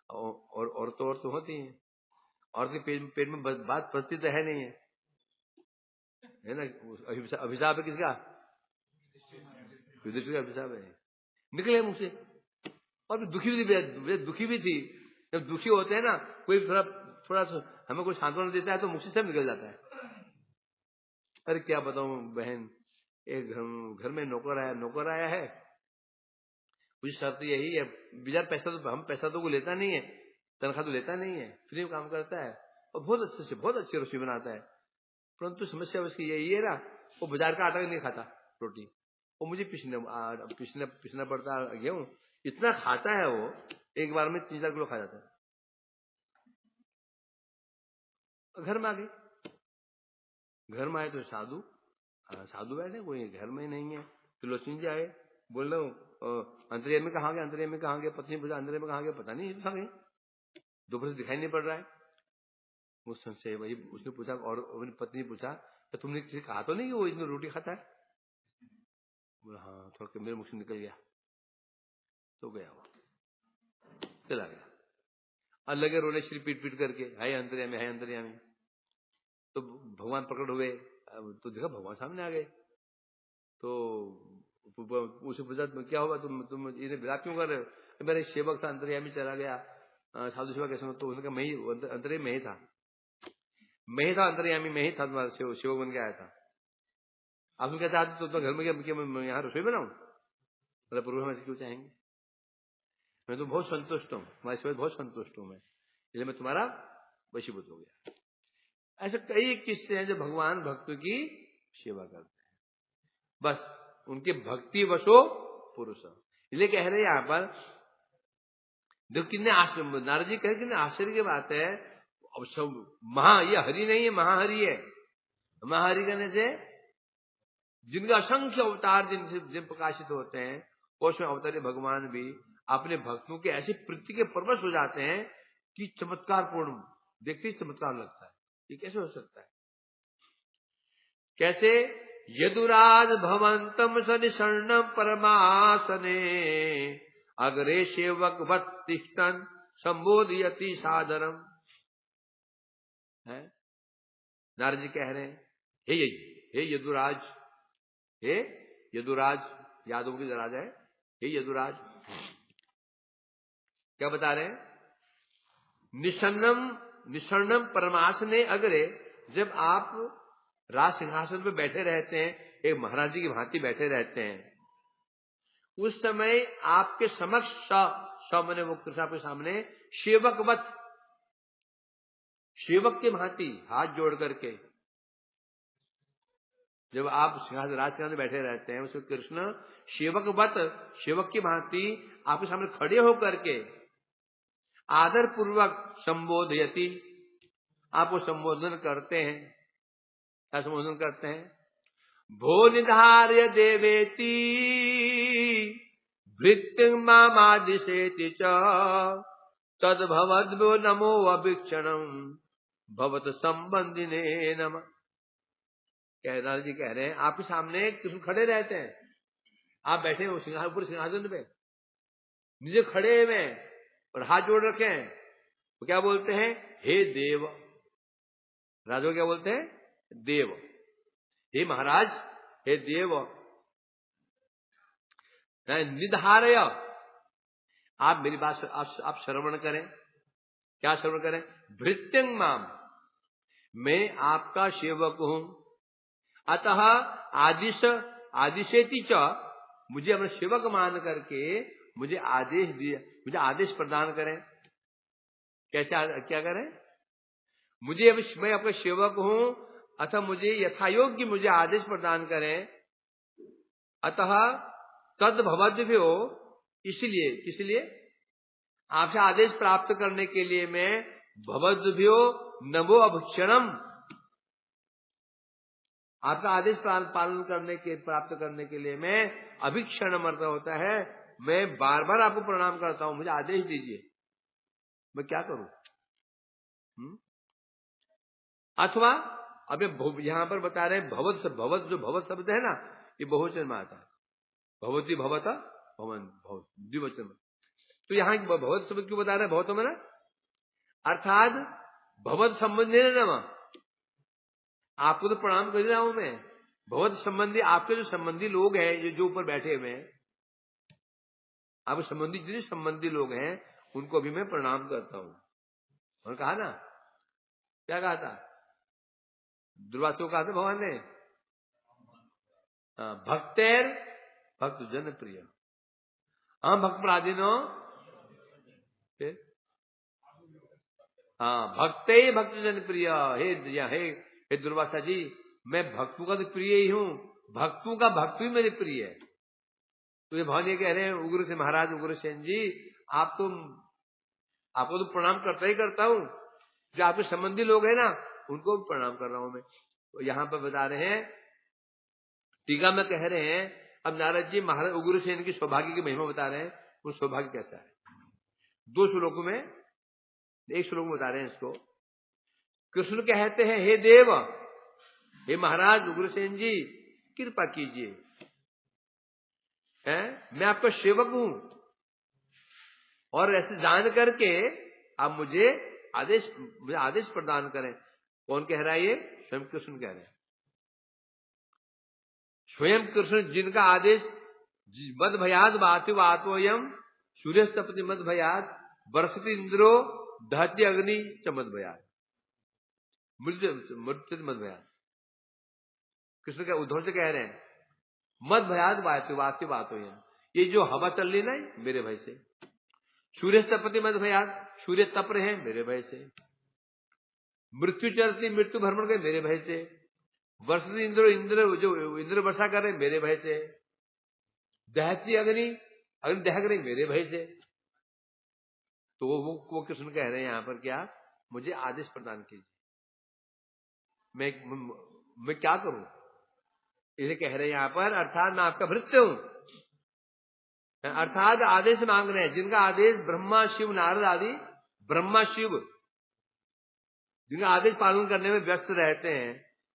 और औरतें होती हैं, औरतें पेट में बात पड़ती तो है नहीं है ना। अभिशाप है किसका? युधिष्ठिर का अभिशाप है, निकले मुंह से। और दुखी भी थी। जब दुखी होते हैं ना, कोई थोड़ा हमें कोई सांत्वना देता है तो मुंह से सब निकल जाता है। अरे क्या बताऊं बहन, एक घर में नौकर आया है, कुछ शर्त यही है, बिजार पैसा तो हम पैसा तो को लेता नहीं है, तनख्वाह तो लेता नहीं है, फ्री में काम करता है, और बहुत अच्छी रसोई बनाता है, परंतु समस्या उसकी यही है ना, वो बाजार का आटा नहीं खाता रोटी, वो मुझे पीसना पड़ता गेहूं, इतना खाता है वो, एक बार में 3-4 किलो खा जाता है। घर में आ गए, घर में आए तो साधु बैठे, कोई घर में ही नहीं है। त्रिलोचन जी आए, बोल रहे हो अंतरिया में कहाँ गए? पत्नी पूछा अंतरिया में कहाँ गए? पता नहीं कहाँ गए, दोपहर से दिखाई नहीं पड़ रहा है। वो संशय वही उसने पूछा, और अपनी पत्नी पूछा, तो तुमने किसी कहा तो नहीं कि वो इतनी रोटी खाता है? बोला हाँ, थोड़ा मेरे मुख से निकल गया, तो गया वो, चला गया। और लगे रोने श्री पीट करके, हाय अंतरिया में। तो भगवान प्रकट हुए, तो देखा भगवान सामने आ गए, तो उसे पूछा क्या हुआ, तुम इन्हें विराट क्यों कर रहे हो? मेरे सेवक था अंतर्यामी चला गया, साधु सेवा कैसे? तो उन्होंने कहा मैं ही अंतर्यामी में ही था अंतर्यामी में ही था, तुम्हारा सेवक बन के आया था। आप तुम क्या चाहते तो घर में क्या मैं यहाँ रसोई बनाऊं? मतलब पूर्व हम ऐसे क्यों चाहेंगे? मैं तो बहुत संतुष्ट हूँ, तुम्हारी सेवा बहुत संतुष्ट हूँ मैं, इसलिए मैं तुम्हारा वशीभूत हो गया। ऐसे कई किस्से हैं जो भगवान भक्तों की सेवा करते हैं, बस उनके भक्ति वशो पुरुष। इसलिए कह रहे यहाँ पर देखो कितने आश्चर्य, नारद जी कह रहे कितने आश्चर्य की बात है। अब सब ये हरि नहीं है, महाहरि है। महाहरि कहने से जिनके असंख्य अवतार जिन प्रकाशित होते हैं, उसमें अवतारी भगवान भी अपने भक्तों के ऐसे प्रीति के परवश हो जाते हैं कि चमत्कार पूर्ण, देखते ही चमत्कार लगता है। ये कैसे हो सकता है? कैसे? यदुराज भवंतम सनिशर्णम परमासने अग्रे सेवक तिष्ठन् संबोधयति सादरम। है नारद जी कह रहे हैं, हे यदुराज, यादव की राजा है, हे यदुराज। क्या बता रहे हैं? निशर्णम परमासने अग्रे, जब आप राज सिंहासन पे बैठे रहते हैं, एक महाराज जी की भांति बैठे रहते हैं, उस समय आपके समक्ष मैंने वो कृष्ण आपके सामने सेवकवत, सेवक के भांति हाथ जोड़ करके जब आप राज सिंहासन में बैठे रहते हैं, उसमें कृष्ण सेवक की भांति आपके सामने खड़े होकर के आदर पूर्वक संबोधयति, आपको संबोधन करते हैं। क्या संबोधन करते हैं? भो निधार्य देवेति भृत्य मामादिशेति च तद्भवद्भो नमो अभिक्षणम भवत संबंधिने नमः। नारद जी कह रहे हैं आपके सामने कृष्ण खड़े रहते हैं, आप बैठे हो ऊपर सिंहासन पे, नीचे खड़े हुए और हाथ जोड़ रखे हैं। वो क्या बोलते हैं? हे देव। राजो क्या बोलते हैं? देव। हे महाराज, हे देव। निधारय, आप मेरी बात आप श्रवण करें। क्या श्रवण करें? भृत्यंग माम, मैं आपका सेवक हूं। अतः आदिशेति च, मुझे अपना सेवक मान करके मुझे आदेश दिया, मुझे आदेश प्रदान करें। कैसे, क्या करें? मैं आपका सेवक हूं, अतः मुझे यथायोग्य मुझे आदेश प्रदान करें। अतः तद भवद्भ्यो, इसलिए, किसलिए? आपसे आदेश प्राप्त करने के लिए मैं भवद्भ्यो नमो अभिक्षणम, आपका आदेश पालन प्राप्त करने के लिए मैं अभिक्षण अर्थ होता है, मैं बार बार आपको प्रणाम करता हूं, मुझे आदेश दीजिए, मैं क्या करूं? अथवा अब यहां पर बता रहे हैं भवत जो भवत शब्द है ना, ये बहुवचन में आता है। भवती भवता भवन द्विवचन में। तो यहां भवत शब्द क्यों बता रहे हैं? भवत में ना, अर्थात भवत संबंधी न, आपको तो प्रणाम कर रहा हूं मैं, भगवत संबंधी आपके जो संबंधी लोग हैं, जो ऊपर बैठे हुए हैं, आपके संबंधी जितने संबंधी लोग हैं उनको भी मैं प्रणाम करता हूं। और कहा ना, क्या कहा था? दुर्वासा को कहा था भगवान ने, भक्तेर भक्त जन प्रिय, हम भक्त प्राधीनो, भक्ते भक्त जन प्रिय। हे दुर्वासा जी, मैं भक्तों का तो प्रिय ही हूं, भक्तों का भक्त भी मेरे प्रिय है। तो ये भगवान ये कह रहे हैं, उग्र से महाराज उग्रसेन जी, आपको तो प्रणाम करता ही करता हूं, जो आपके संबंधी लोग हैं ना उनको भी प्रणाम कर रहा हूं मैं। तो यहां पर बता रहे हैं, टीका में कह रहे हैं, अब नारद जी महाराज उग्रसेन की सौभाग्य की महिमा बता रहे हैं, वो सौभाग्य कैसा है। 2 श्लोकों में, 1 श्लोक में बता रहे हैं इसको। कृष्ण कहते हैं, हे देव, हे महाराज उग्रसेन जी, कृपा कीजिए, मैं आपका सेवक हूं, और ऐसे जान करके आप मुझे आदेश प्रदान करें। कौन कह रहा है ये? स्वयं कृष्ण कह रहे हैं। स्वयं कृष्ण, जिनका आदेश मद भयाद वातोयम सूर्य तपति मद भयाद बरसती इंद्रो दहती अग्नि चमद भयाद मृत्यु मद भयाद। कृष्ण क्या उद्धव से कह रहे हैं, मद भयाद वातोयम, ये जो हवा चल रही ना मेरे भय से, सूर्य तपति मद भयाद, सूर्य तप रहे हैं मेरे भय से, मृत्यु चलती मृत्यु भ्रमण गए मेरे भय से, वर्षती इंद्र वर्षा कर रहे मेरे भय से, दहती अग्नि दहक रही मेरे भय से। तो वो कृष्ण कह रहे हैं यहां पर, क्या? मुझे आदेश प्रदान कीजिए, मैं क्या करूं? इसे कह रहे हैं यहां पर, अर्थात मैं आपका भृत्य हूं, अर्थात आदेश मांग रहे हैं, जिनका आदेश ब्रह्मा शिव नारद आदि, ब्रह्मा शिव जिनका आदेश पालन करने में व्यस्त रहते हैं।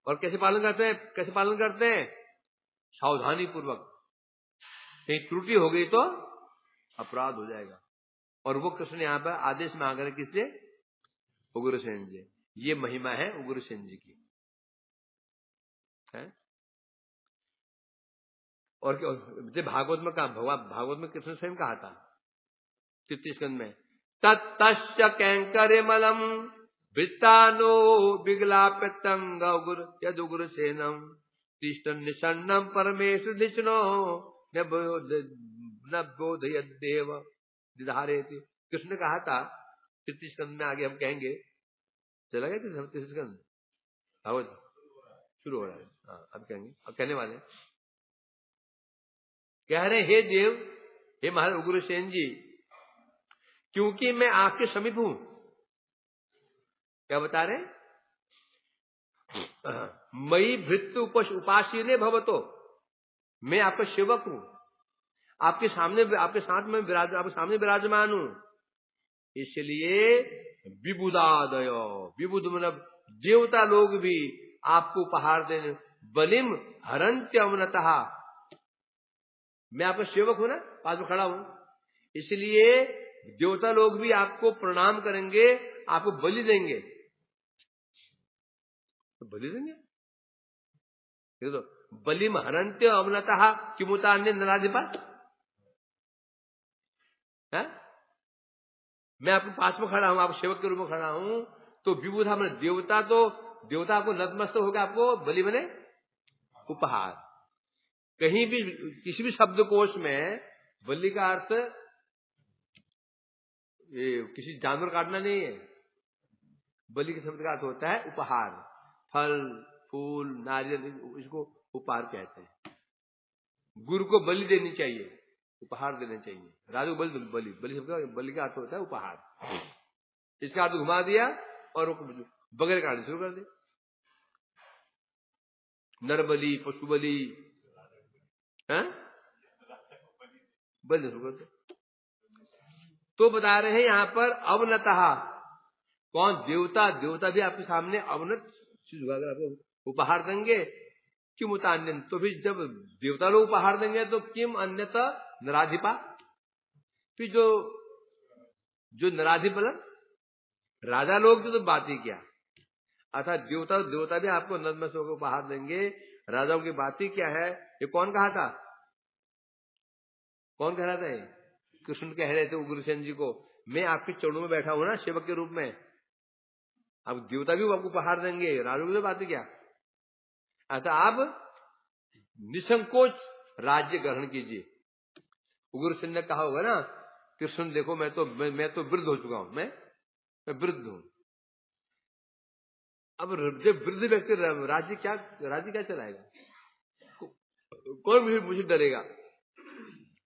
और कैसे पालन करते हैं? सावधानी पूर्वक, कहीं त्रुटि हो गई तो अपराध हो जाएगा। और वो कृष्ण यहां पर आदेश मांग रहे किससे? उग्रसेन जी। ये महिमा है उग्रसेन जी की, है? और भागवत में कहा, भागवत में कृष्ण स्वयं कहा था 33 स्कंद में, तत्तस्य कैंकर्यमलम वृत्तानो विगलाप्यतंग यदुग्रसेनम तिष्ठन् निषण्णं परमेश्वर दिशनो न बोधयद्देव निधारेति। कृष्ण ने कहा था 33 स्कंद में, आगे हम कहेंगे, चला गया कि तीसरे स्कंद भागवत शुरू हो रहा है। हाँ, अब कहेंगे, अब कहने वाले कह रहे, हे देव, हे महाराज उग्रसेन जी, क्योंकि मैं आपके समीप हूं। क्या बता रहे? मई भृत्य उपासीने भवतो, मैं आपका सेवक हूं, आपके साथ में आपके सामने विराजमान हूं, इसलिए विबुदादय, विबुद मतलब देवता लोग भी आपको उपहार देने, बलिम हरंत्य अमनतः, मैं आपका सेवक हूं ना, पास में खड़ा हूं, इसलिए देवता लोग भी आपको प्रणाम करेंगे, आपको बलि देंगे। तो बलि देंगे, तो बलिम हरंत्य अमनतः किमुता अन्य नराधिपा, मैं आपके पास में खड़ा हूं, आप सेवक के रूप में खड़ा हूं, तो विबुधा मैंने देवता, तो देवता को नतमस्तक होकर आपको बलि बने उपहार। कहीं भी किसी भी शब्दकोश में बलि का अर्थ ये किसी जानवर काटना नहीं है। बलि के शब्द का अर्थ होता है उपहार, फल फूल नारियल, इसको उपहार कहते हैं। गुरु को बलि देनी चाहिए, उपहार देना चाहिए। राजू बलि बलि बलि शब्द बलि का अर्थ होता है उपहार। इसका अर्थ घुमा दिया और बगैर काटने शुरू कर दे। नर बलि, पशु बलि, बलि शुरू कर दे। तो बता रहे हैं यहां पर अवनतः, कौन? देवता, देवता भी आपके सामने अवनत झुकाकर आपको उपहार देंगे। किम उतान्य, तो फिर जब देवता लोग उपहार देंगे तो किम अन्यथा नराधिपा, फिर जो नराधिप राजा लोग तो बात ही क्या, अर्थात देवता भी आपको नतमस्तक होकर उपहार देंगे, राजाओं की बात ही क्या है। ये कौन कहा था? कौन कह रहा था? कृष्ण कह रहे थे उग्रसेन जी को, मैं आपके चरणों में बैठा हूं ना सेवक के रूप में, अब देवता भी आपको उपहार देंगे, राजू की बात क्या। अतः आप निसंकोच राज्य ग्रहण कीजिए। उग्रसेन ने कहा होगा ना, कृष्ण देखो मैं तो वृद्ध हो चुका हूं, मैं वृद्ध हूं। अब जब वृद्ध व्यक्ति राज्य क्या चलाएगा? कौन मुझे डरेगा?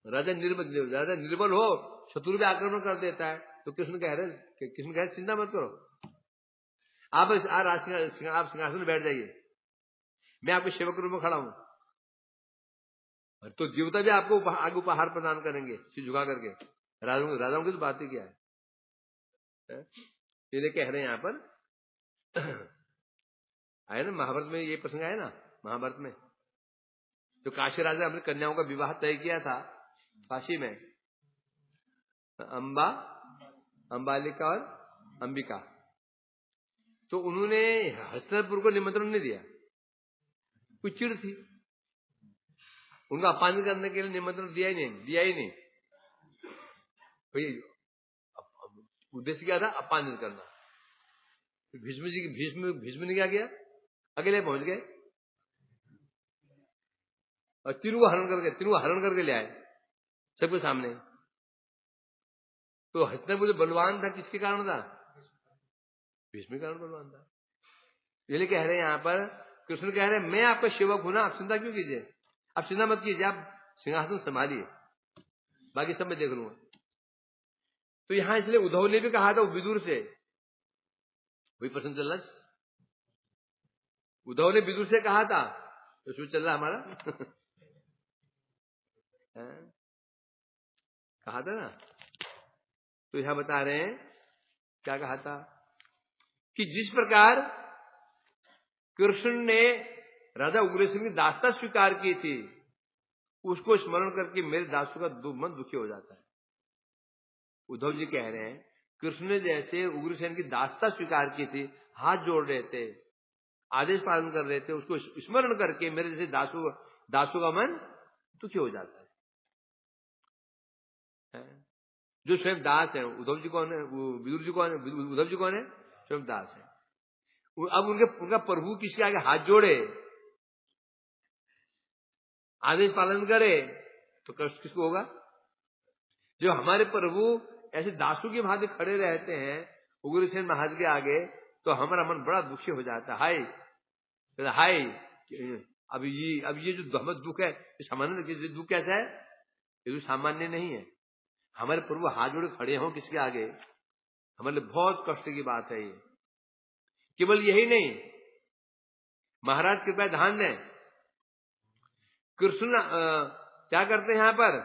राजा निर्बल हो, शत्रु भी आक्रमण कर देता है, तो कृष्ण कह रहे चिंता मत करो, आप सिंहासन में बैठ जाइए, मैं आपके सेवक के रूप में खड़ा हूं। तो देवता भी आपको आगे उपहार प्रदान करेंगे सिर झुका करके। राजाओं की तो बात ही क्या है? ये कह रहे हैं यहां पर आए ना, महाभारत में ये प्रसंग आया ना, महाभारत में तो काशी राजा अपनी कन्याओं का विवाह तय किया था काशी में, अंबालिका और अंबिका। तो उन्होंने हस्तिनापुर को निमंत्रण नहीं दिया, कुछ चिढ़ थी, उनका अपमान करने के लिए निमंत्रण दिया ही नहीं। उद्देश्य क्या था? अपमानित करना। भीष्म ने क्या किया? अकेले पहुंच गए और तीनों को हरण करके ले आए सबके सामने। तो हस्तिनापुर जो बलवान था, किसके कारण था? भीष्म के कारण बलवान था। ये कह रहे हैं यहां पर, कृष्ण कह रहे हैं मैं आपका सेवक हूं ना, आप चिंता क्यों कीजिए, आप चिंता मत कीजिए, आप सिंहासन संभालिए, बाकी सब मैं देख लूंगा। तो यहां इसलिए उद्धव ने भी कहा था विदुर से, वही प्रश्न चल रहा, उद्धव ने विदुर से कहा था, तो शुरू चल रहा हमारा कहा था ना। तो यहां बता रहे हैं क्या कहा था कि जिस प्रकार कृष्ण ने राजा उग्रसेन की दासता स्वीकार की थी, उसको स्मरण करके मेरे दासों का मन दुखी हो जाता है। उद्धव जी कह रहे हैं कृष्ण ने जैसे उग्रसेन की दासता स्वीकार की थी, हाथ जोड़ रहे थे, आदेश पालन कर रहे थे, उसको स्मरण करके मेरे जैसे दासों का मन दुखी हो जाता है। जो स्वयं दास है, उद्धव जी कौन है? विदुर जी कौन है? उद्धव जी कौन है? स्वयं दास है। अब उनका प्रभु किसके आगे हाथ जोड़े, आदेश पालन करे, तो कष्ट किसको होगा? जो हमारे प्रभु ऐसे दासों की भांति खड़े रहते हैं उग्रसेन महाराज के आगे, तो हमारा मन बड़ा दुखी हो जाता है। हाय, अब ये जो हमारा दुख है, सामान्य दुख कैसा है? ये तो सामान्य नहीं है। हमारे प्रभु हाथ जोड़े खड़े हों किसके आगे, हमारे लिए बहुत कष्ट की बात है ये। केवल यही नहीं, महाराज कृपया ध्यान दें, कृष्ण क्या करते हैं? यहां पर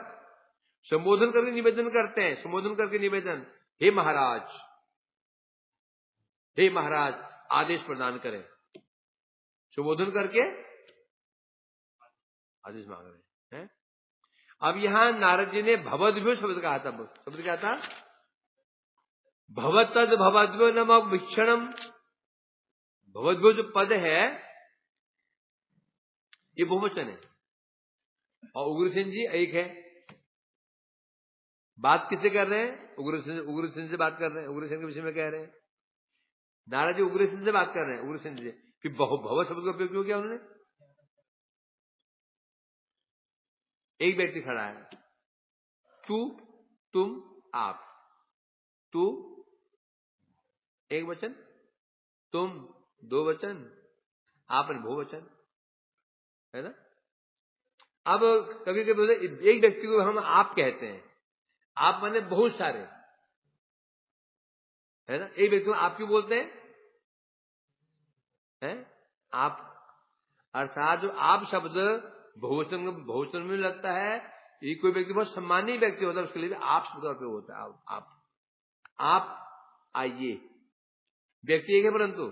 संबोधन करके निवेदन करते हैं, संबोधन करके निवेदन, हे महाराज, हे महाराज आदेश प्रदान करें। संबोधन करके आदेश मांग रहे हैं। अब यहां नारद जी ने भवद्भ्यो शब्द कहा था। शब्द क्या था? भवतद भवद्भ्यो नम वीक्षणम। भवद्भ्यो जो पद है ये बहुवचन है, और उग्रसेन जी एक है। बात किससे कर रहे हैं? उग्रसेन से बात कर रहे हैं, उग्रसेन के विषय में कह रहे हैं। नारद जी उग्रसेन से बात कर रहे हैं, उग्रसेन जी से। फिर भव शब्द का उपयोग क्यों किया उन्होंने? एक व्यक्ति खड़ा है, तू, तुम, आप। तू एक वचन, तुम दो वचन, आप बहुवचन, है ना? अब कभी कभी एक व्यक्ति को हम आप कहते हैं, आप माने बहुत सारे, है ना? एक व्यक्ति को आप क्यों बोलते हैं? आप, अर्थात जो आप शब्द बहुवचन में लगता है। ये कोई व्यक्ति बहुत सम्मानीय व्यक्ति होता है, उसके लिए भी आप शब्द का उपयोग होता है। आप आइए, व्यक्ति एक है परंतु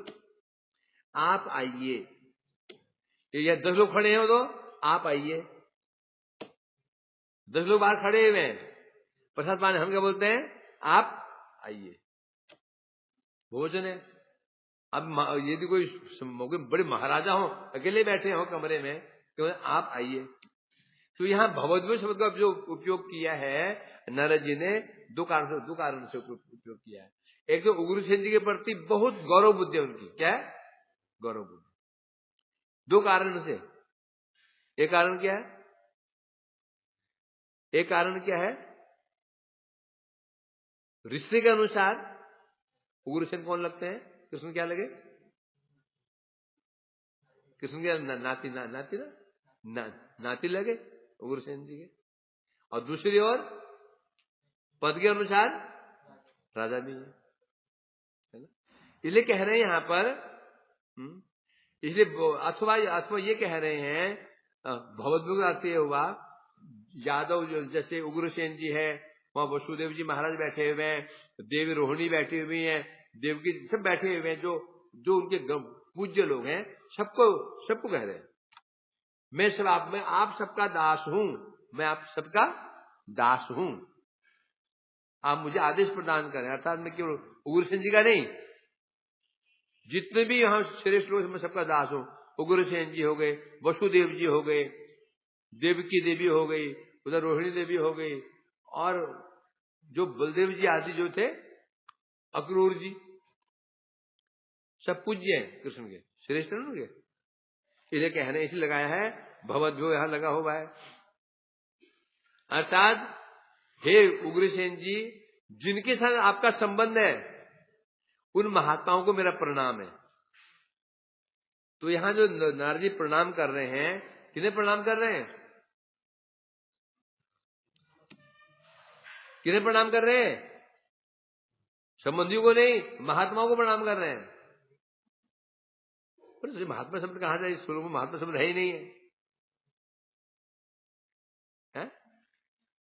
आप आइए। या 10 लोग खड़े हैं तो आप आइए। 10 लोग बाहर खड़े हुए हैं, प्रसाद पाने, हम क्या बोलते हैं? आप आइए, भोजन है। अब यदि कोई बड़े महाराजा हो, अकेले बैठे हो कमरे में, तो आप आइए। तो यहां भवद्भ्यो शब्द का जो उपयोग किया है नारद जी ने, दो कारण से उपयोग किया है। एक तो उग्रसेन जी के प्रति बहुत गौरव बुद्धि है उनकी। क्या है? गौरव बुद्धि। दो कारण से। एक कारण क्या है? एक कारण क्या है? रिश्ते के अनुसार उग्रसेन कौन लगते हैं? कृष्ण क्या लगे? कृष्ण क्या नाती लगे उग्रसेन जी के। और दूसरी ओर पद के अनुसार राजा भी है ना? इसलिए कह रहे हैं यहां पर, इसलिए अथवा ये कह रहे हैं भवद्भ्यो का अर्थ ये हुआ, यादव जैसे उग्रसेन जी है, वहां वसुदेव जी महाराज बैठे हुए हैं, देवी रोहिणी बैठी हुई है, देवकी सब बैठे हुए हैं, जो उनके पूज्य लोग हैं, सबको कह रहे हैं मैं आप सबका दास हूं, मैं आप सबका दास हूं, आप मुझे आदेश प्रदान करें। अर्थात मैं केवल उग्रसेन जी का नहीं, जितने भी यहां श्रेष्ठ लोग, मैं सबका दास हूं। उग्रसेन जी हो गए, वसुदेव जी हो गए, देवकी देवी हो गई, उधर रोहिणी देवी हो गई, और जो बलदेव जी आदि जो थे, अक्रूर जी, सब पूज्य हैं कृष्ण के, श्रेष्ठ होंगे। इन्हें कहने इसलिए लगाया है भवद्भ्यो, यहां लगा हुआ है। अर्थात हे उग्रसेन जी, जिनके साथ आपका संबंध है, उन महात्माओं को मेरा प्रणाम है। तो यहां जो नारद जी प्रणाम कर रहे हैं, किन्हें प्रणाम कर रहे हैं? किन्हें प्रणाम कर रहे हैं? संबंधियों को नहीं, महात्माओं को प्रणाम कर रहे हैं। पर महात्मा शब्द कहां जाए? इस श्लोक में महात्मा शब्द है ही नहीं है,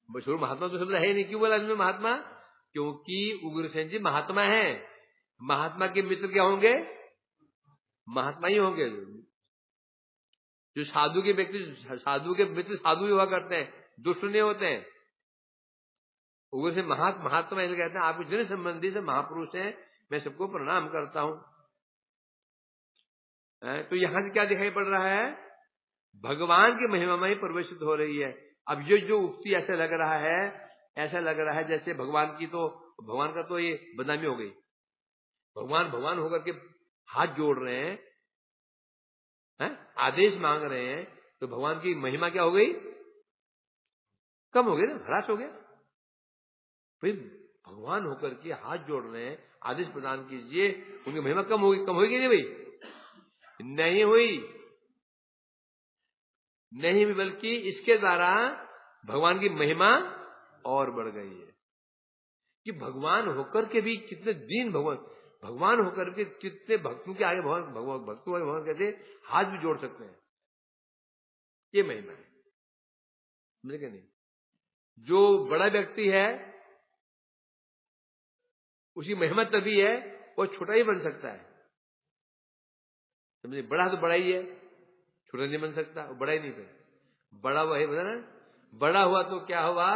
महात्मा तो शब्द है ही नहीं। क्यों बोला इसमें महात्मा? क्योंकि उग्रसेन जी महात्मा है। महात्मा के मित्र क्या होंगे? महात्मा ही होंगे। जो साधु के व्यक्ति, साधु के मित्र साधु ही हुआ करते हैं, दुष्ट नहीं होते हैं। उग्रसेन महात्मा इसलिए कहते हैं आपके जन संबंधी से महापुरुष हैं, मैं सबको प्रणाम करता हूं। तो यहां से क्या दिखाई पड़ रहा है? भगवान की महिमा में ही प्रवेशित हो रही है। अब ये जो उक्ति ऐसा लग रहा है जैसे भगवान का तो ये बदनामी हो गई। भगवान होकर के हाथ जोड़ रहे हैं, आदेश मांग रहे हैं, तो भगवान की महिमा क्या हो गई? कम हो गई ना, ह्रास हो गया। भाई भगवान होकर के हाथ जोड़ रहे हैं, आदेश प्रदान कीजिए। उनकी महिमा कम होगी नहीं भाई? नहीं हुई, नहीं हुई, बल्कि इसके द्वारा भगवान की महिमा और बढ़ गई है। कि भगवान होकर के भी कितने दीन भगवान होकर के कितने भक्तों के आगे भगवान कैसे हाथ भी जोड़ सकते हैं, ये महिमा है। समझे क्या नहीं? जो बड़ा व्यक्ति है उसकी महिमा तभी है, वो छोटा ही बन सकता है। समझे? बड़ा तो बड़ा ही है, छोटा नहीं बन सकता, वो बड़ा ही नहीं फिर बड़ा हुआ है, बता ना। बड़ा हुआ तो क्या हुआ?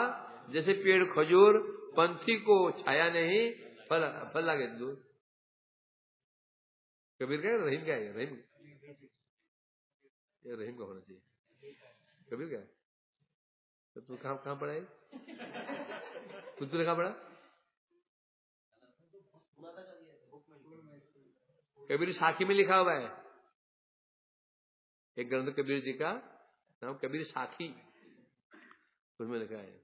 जैसे पेड़ खजूर, पंथी को छाया नहीं, फल लागे दूर। कबीर क्या है? रहीम क्या है? रहीम का होना चाहिए। कबीर क्या है? तो तू कहां पढ़ा है? तूने कहां पढ़ा? कबीर साखी में लिखा हुआ है, एक ग्रंथ कबीर जी का नाम कबीर साखी, उसमें लिखा है।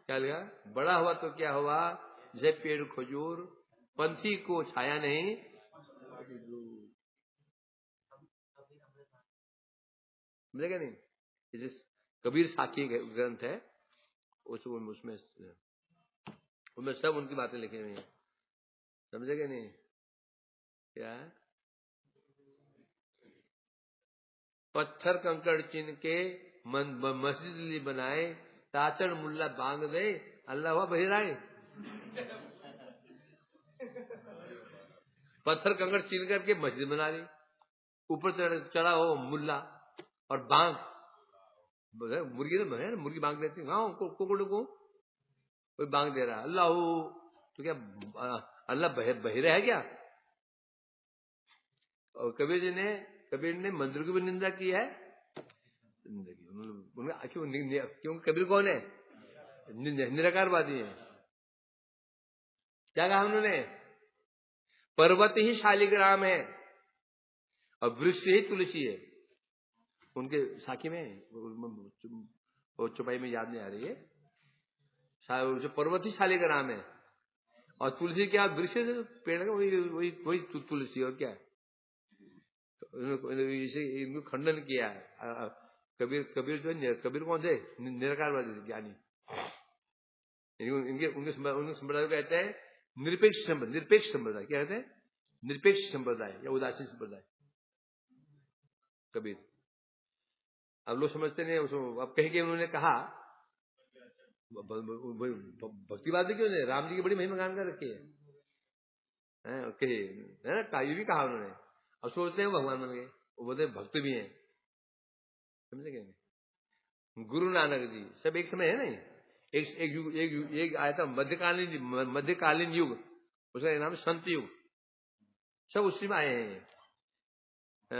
क्या लिखा? बड़ा हुआ तो क्या हुआ? जैसे पेड़ खजूर, पंथी को छाया नहीं। मिलेगा नहीं? जिस कबीर साखी ग्रंथ है, उसमें सब उनकी बातें लिखी हुई हैं। समझेगा नहीं? क्या? पत्थर कंकड़ चिन्ह के मस्जिद बनाए, ताचड़ मुल्ला बांग दे, अल्लाह हुआ बहिराए। पत्थर कंकड़ चीन करके मस्जिद बना ली, ऊपर चढ़ा हो मुल्ला और बांग, मुर्गी तो है ना, मुर्गी बांग देती हाँ कुकड़ को कोई बांग दे रहा, अल्लाह हो तो क्या अल्लाह बहिरा है क्या? और कबीर ने मंदिर की भी निंदा की है। क्यों? कबीर कौन है? निराकारवादी है। क्या कहा उन्होंने? पर्वत ही शालिग्राम है और वृक्ष ही तुलसी है। उनके साखी में वो चुपाई में याद नहीं आ रही है, जो पर्वत ही शालिग्राम है और तुलसी क्या? वृक्ष पेड़ का वही तुलसी, और क्या? इनको खंडन किया है। कबीर जो है, कबीर कौन थे? निराकारवादी ज्ञानी। उनके संप्रदाय को कहते हैं निरपेक्ष संप्रदाय। क्या कहते हैं? निरपेक्ष संप्रदाय या उदासीन संप्रदाय, कबीर। अब लोग समझते नहीं उसको। अब कहीं के उन्होंने कहा भक्तिवादी क्यों नहीं, राम जी की बड़ी महिमा गान कर रखी है ना, ये भी कहा उन्होंने। अब सोचते हैं भगवान बन गए, वो बोलते भक्त भी हैं। समझे क्या? गुरु नानक जी सब एक समय है नहीं, एक आया था मध्यकालीन युग, उसका नाम संत युग, सब उसी में आए हैं।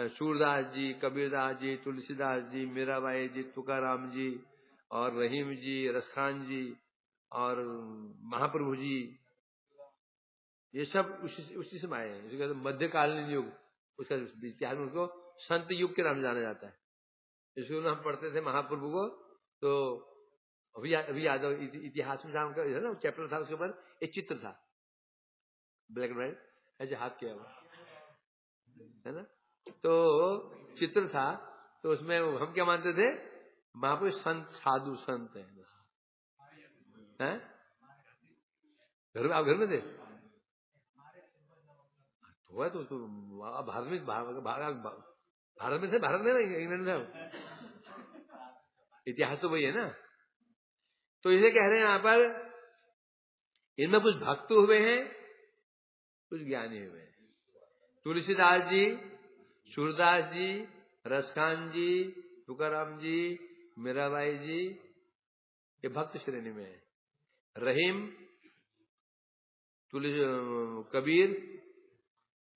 सूरदास जी, कबीरदास जी, तुलसीदास जी, मीराबाई जी, तुकाराम जी और रहीम जी, रसखान जी और महाप्रभु जी, ये सब उसी समय आए हैं। इसको मध्यकालीन युग, उसका इतिहास में उसको संत युग के नाम से जाना जाता है। इसको हम पढ़ते थे महाप्रभु को, तो अभी याद हो इतिहास में नाम का है ना चैप्टर था, उसके ऊपर एक चित्र था ब्लैक एंड व्हाइट, ऐसे हाथ किया हुआ है ना, तो चित्र था। तो उसमें हम क्या मानते थे? महापुरुष संत साधु संत है बस। हैं? घर में, आप घर में थे? हुआ तो भारत में थे, भारत में ना इंग्लैंड में, इतिहास तो वही है ना। तो इसे कह रहे हैं यहां पर, इनमें कुछ भक्त हुए हैं, कुछ ज्ञानी हुए हैं। तुलसीदास जी, सूरदास जी, रसखान जी, तुकाराम जी, मीराबाई जी, ये भक्त श्रेणी में है। रहीम, कबीर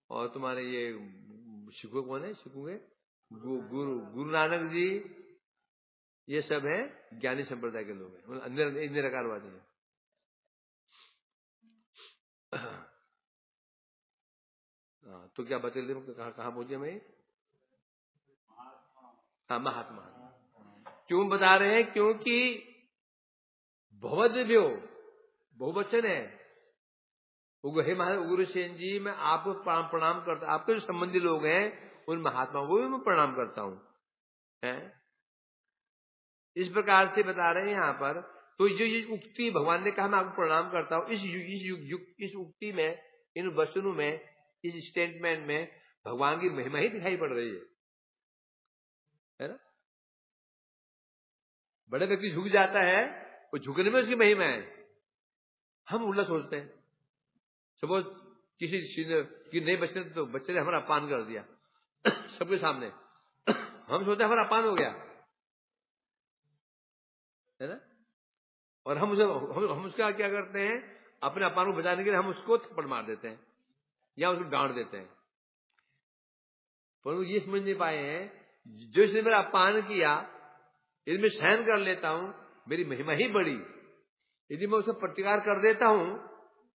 और तुम्हारे ये सिखों कौन है? सिखों के गुरु नानक जी, ये सब है ज्ञानी संप्रदाय के लोग हैं, निराकारवादी हैं। तो क्या बता दे, कहाँ पहुंचे मैं? हाँ, महात्मा। क्यों बता रहे हैं? क्योंकि बहुवचन है, हे महाराज उग्रसेन जी, मैं आपको प्रणाम करता, आपके जो संबंधी लोग हैं उन महात्माओं को भी मैं प्रणाम करता हूं, है? इस प्रकार से बता रहे हैं यहाँ पर। तो ये उक्ति भगवान ने कहा मैं आपको प्रणाम करता हूं, इस उक्ति में, इन वचनों में, इस स्टेटमेंट में भगवान की महिमा ही दिखाई पड़ रही है ना? बड़े व्यक्ति झुक जाता है, वो झुकने में उसकी महिमा है। हम उल्टा सोचते हैं। सपोज किसी की नई बच्चे ने हमारा अपमान कर दिया सबके सामने, हम सोचते हैं हमारा अपमान हो गया, है ना? और हम उसका क्या करते हैं, अपने अपमान को बचाने के लिए हम उसको थप्पड़ मार देते हैं या उसको डांट देते हैं। पर वो ये समझ नहीं पाए हैं, जो इसने मेरा अपमान किया यदि मैं सहन कर लेता हूं, मेरी महिमा ही बड़ी। यदि मैं उसका प्रतिकार कर देता हूं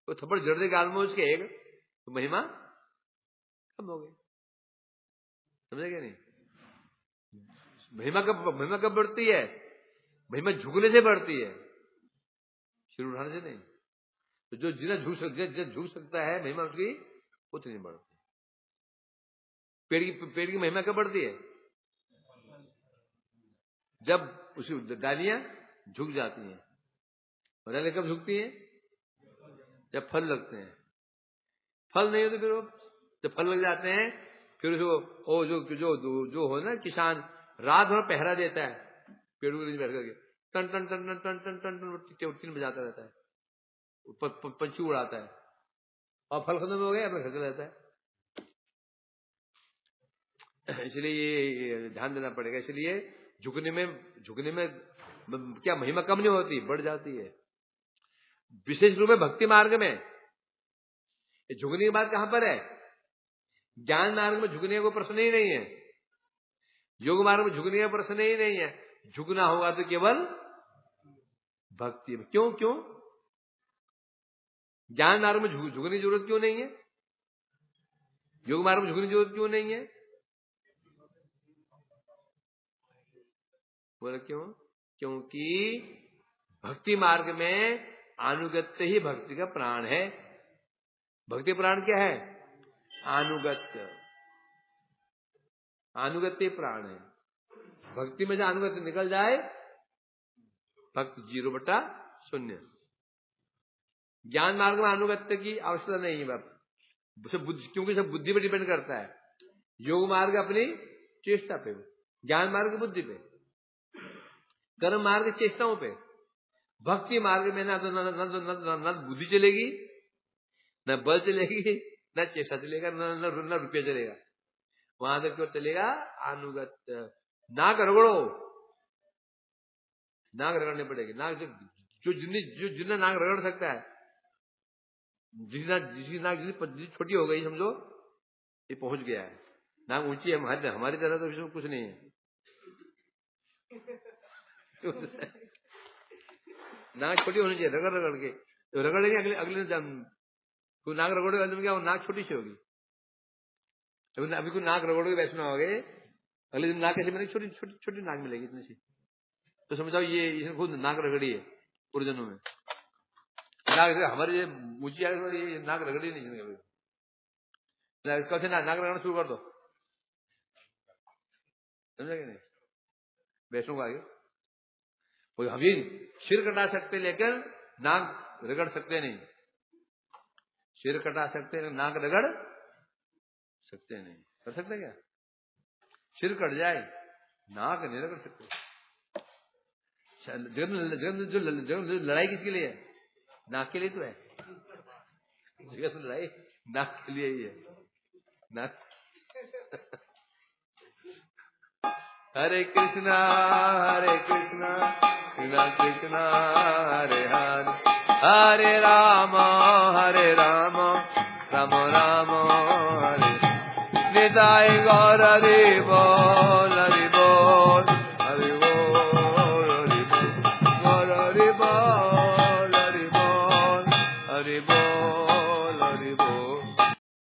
तो थप्पड़ जड़ दे गाल में उसके एक, तो महिमा कम हो गई। समझे नहीं? महिमा कब बढ़ती है? महिमा झुकने से बढ़ती है, सिर उठाने से नहीं। तो जो जितना झुक सकता है, महिमा उसकी उतनी बढ़ती है। पेड़ की महिमा कब बढ़ती है? जब उसकी डालियां झुक जाती हैं। और डालियां कब झुकती हैं? जब फल लगते हैं। फल नहीं होते फिर वो, जब फल लग जाते हैं फिर उसको जो हो ना, किसान रात भर पहरा देता है पेड़ों के नीचे बैठ करके, टन टन टन टन टन टन टन टन बजाता रहता है, पंछी उड़ाता है, और फल खत्म हो गया अपने घर चला जाता है। इसलिए ये ध्यान देना पड़ेगा। इसलिए झुकने में क्या महिमा कम नहीं होती, बढ़ जाती है। विशेष रूप में भक्ति मार्ग में झुकने की बात कहां पर है? ज्ञान मार्ग में झुकने को प्रश्न ही नहीं है, योग मार्ग में झुकने का प्रश्न ही नहीं है। झुकना होगा तो केवल भक्ति में। क्यों? ज्ञान मार्ग में झुकने की जरूरत क्यों नहीं है? योग मार्ग में झुकने की जरूरत क्यों नहीं है? बोले क्यों? क्योंकि भक्ति मार्ग में अनुगत्य ही भक्ति का प्राण है। भक्ति प्राण क्या है? अनुगत्य प्राण है। भक्ति में से अनुगत्य निकल जाए, भक्ति 0/0। ज्ञान मार्ग में अनुगत्य की आवश्यकता नहीं है, क्योंकि सब बुद्धि पर डिपेंड करता है। योग मार्ग अपनी चेष्टा पे, ज्ञान मार्ग बुद्धि पे, कर्म मार्ग चेष्टाओं पे। भक्ति मार्ग में ना बुद्धि चलेगी, न बल चलेगी, न चेष्टा चलेगा, न रुपया चलेगा। वहां तक क्यों चलेगा? अनुगत्य। नाक रगड़ो, नाक रगड़ने पड़ेगी। नाक जो जितना नाक रगड़ सकता है, जिसकी नाक जितनी छोटी हो गई समझो ये पहुंच गया है। नाक ऊंची है हमारी तरह तो इसमें कुछ नहीं है। नाक छोटी होनी चाहिए, रगड़ के तो रगड़ेंगे अगले कोई नाक रगड़ोगे तो क्या वो नाक छोटी सी होगी। अभी कोई नाक रगड़ोगे वैष्णव हो गए, अगले दिन नाक कैसे मिलेगी? छोटी छोटी छोटी नाक मिलेगी इतनी सी। तो समझाओ ये खुद नाक रगड़ी है पूर्वजन्मों में। नाक हमारी ऊंची आ गई, ये नाक रगड़ी नहीं। कल से नाक रगड़ना शुरू कर दो, समझे नहीं? वैष्णव को आगे हम ये सिर कटा सकते लेकिन नाक रगड़ सकते नहीं। सिर कटा सकते हैं, नाक रगड़ सकते नहीं। कर सकते क्या? सिर कट जाए, नाक नहीं रगड़ सकते। जगत जो लड़ाई किसके लिए है? नाक के लिए तो है। जगत में लड़ाई नाक के लिए ही है। नाक हरे कृष्णा कृष्णा कृष्णा हरे हरे, हरे राम राम राम हरे। निताय गौर देव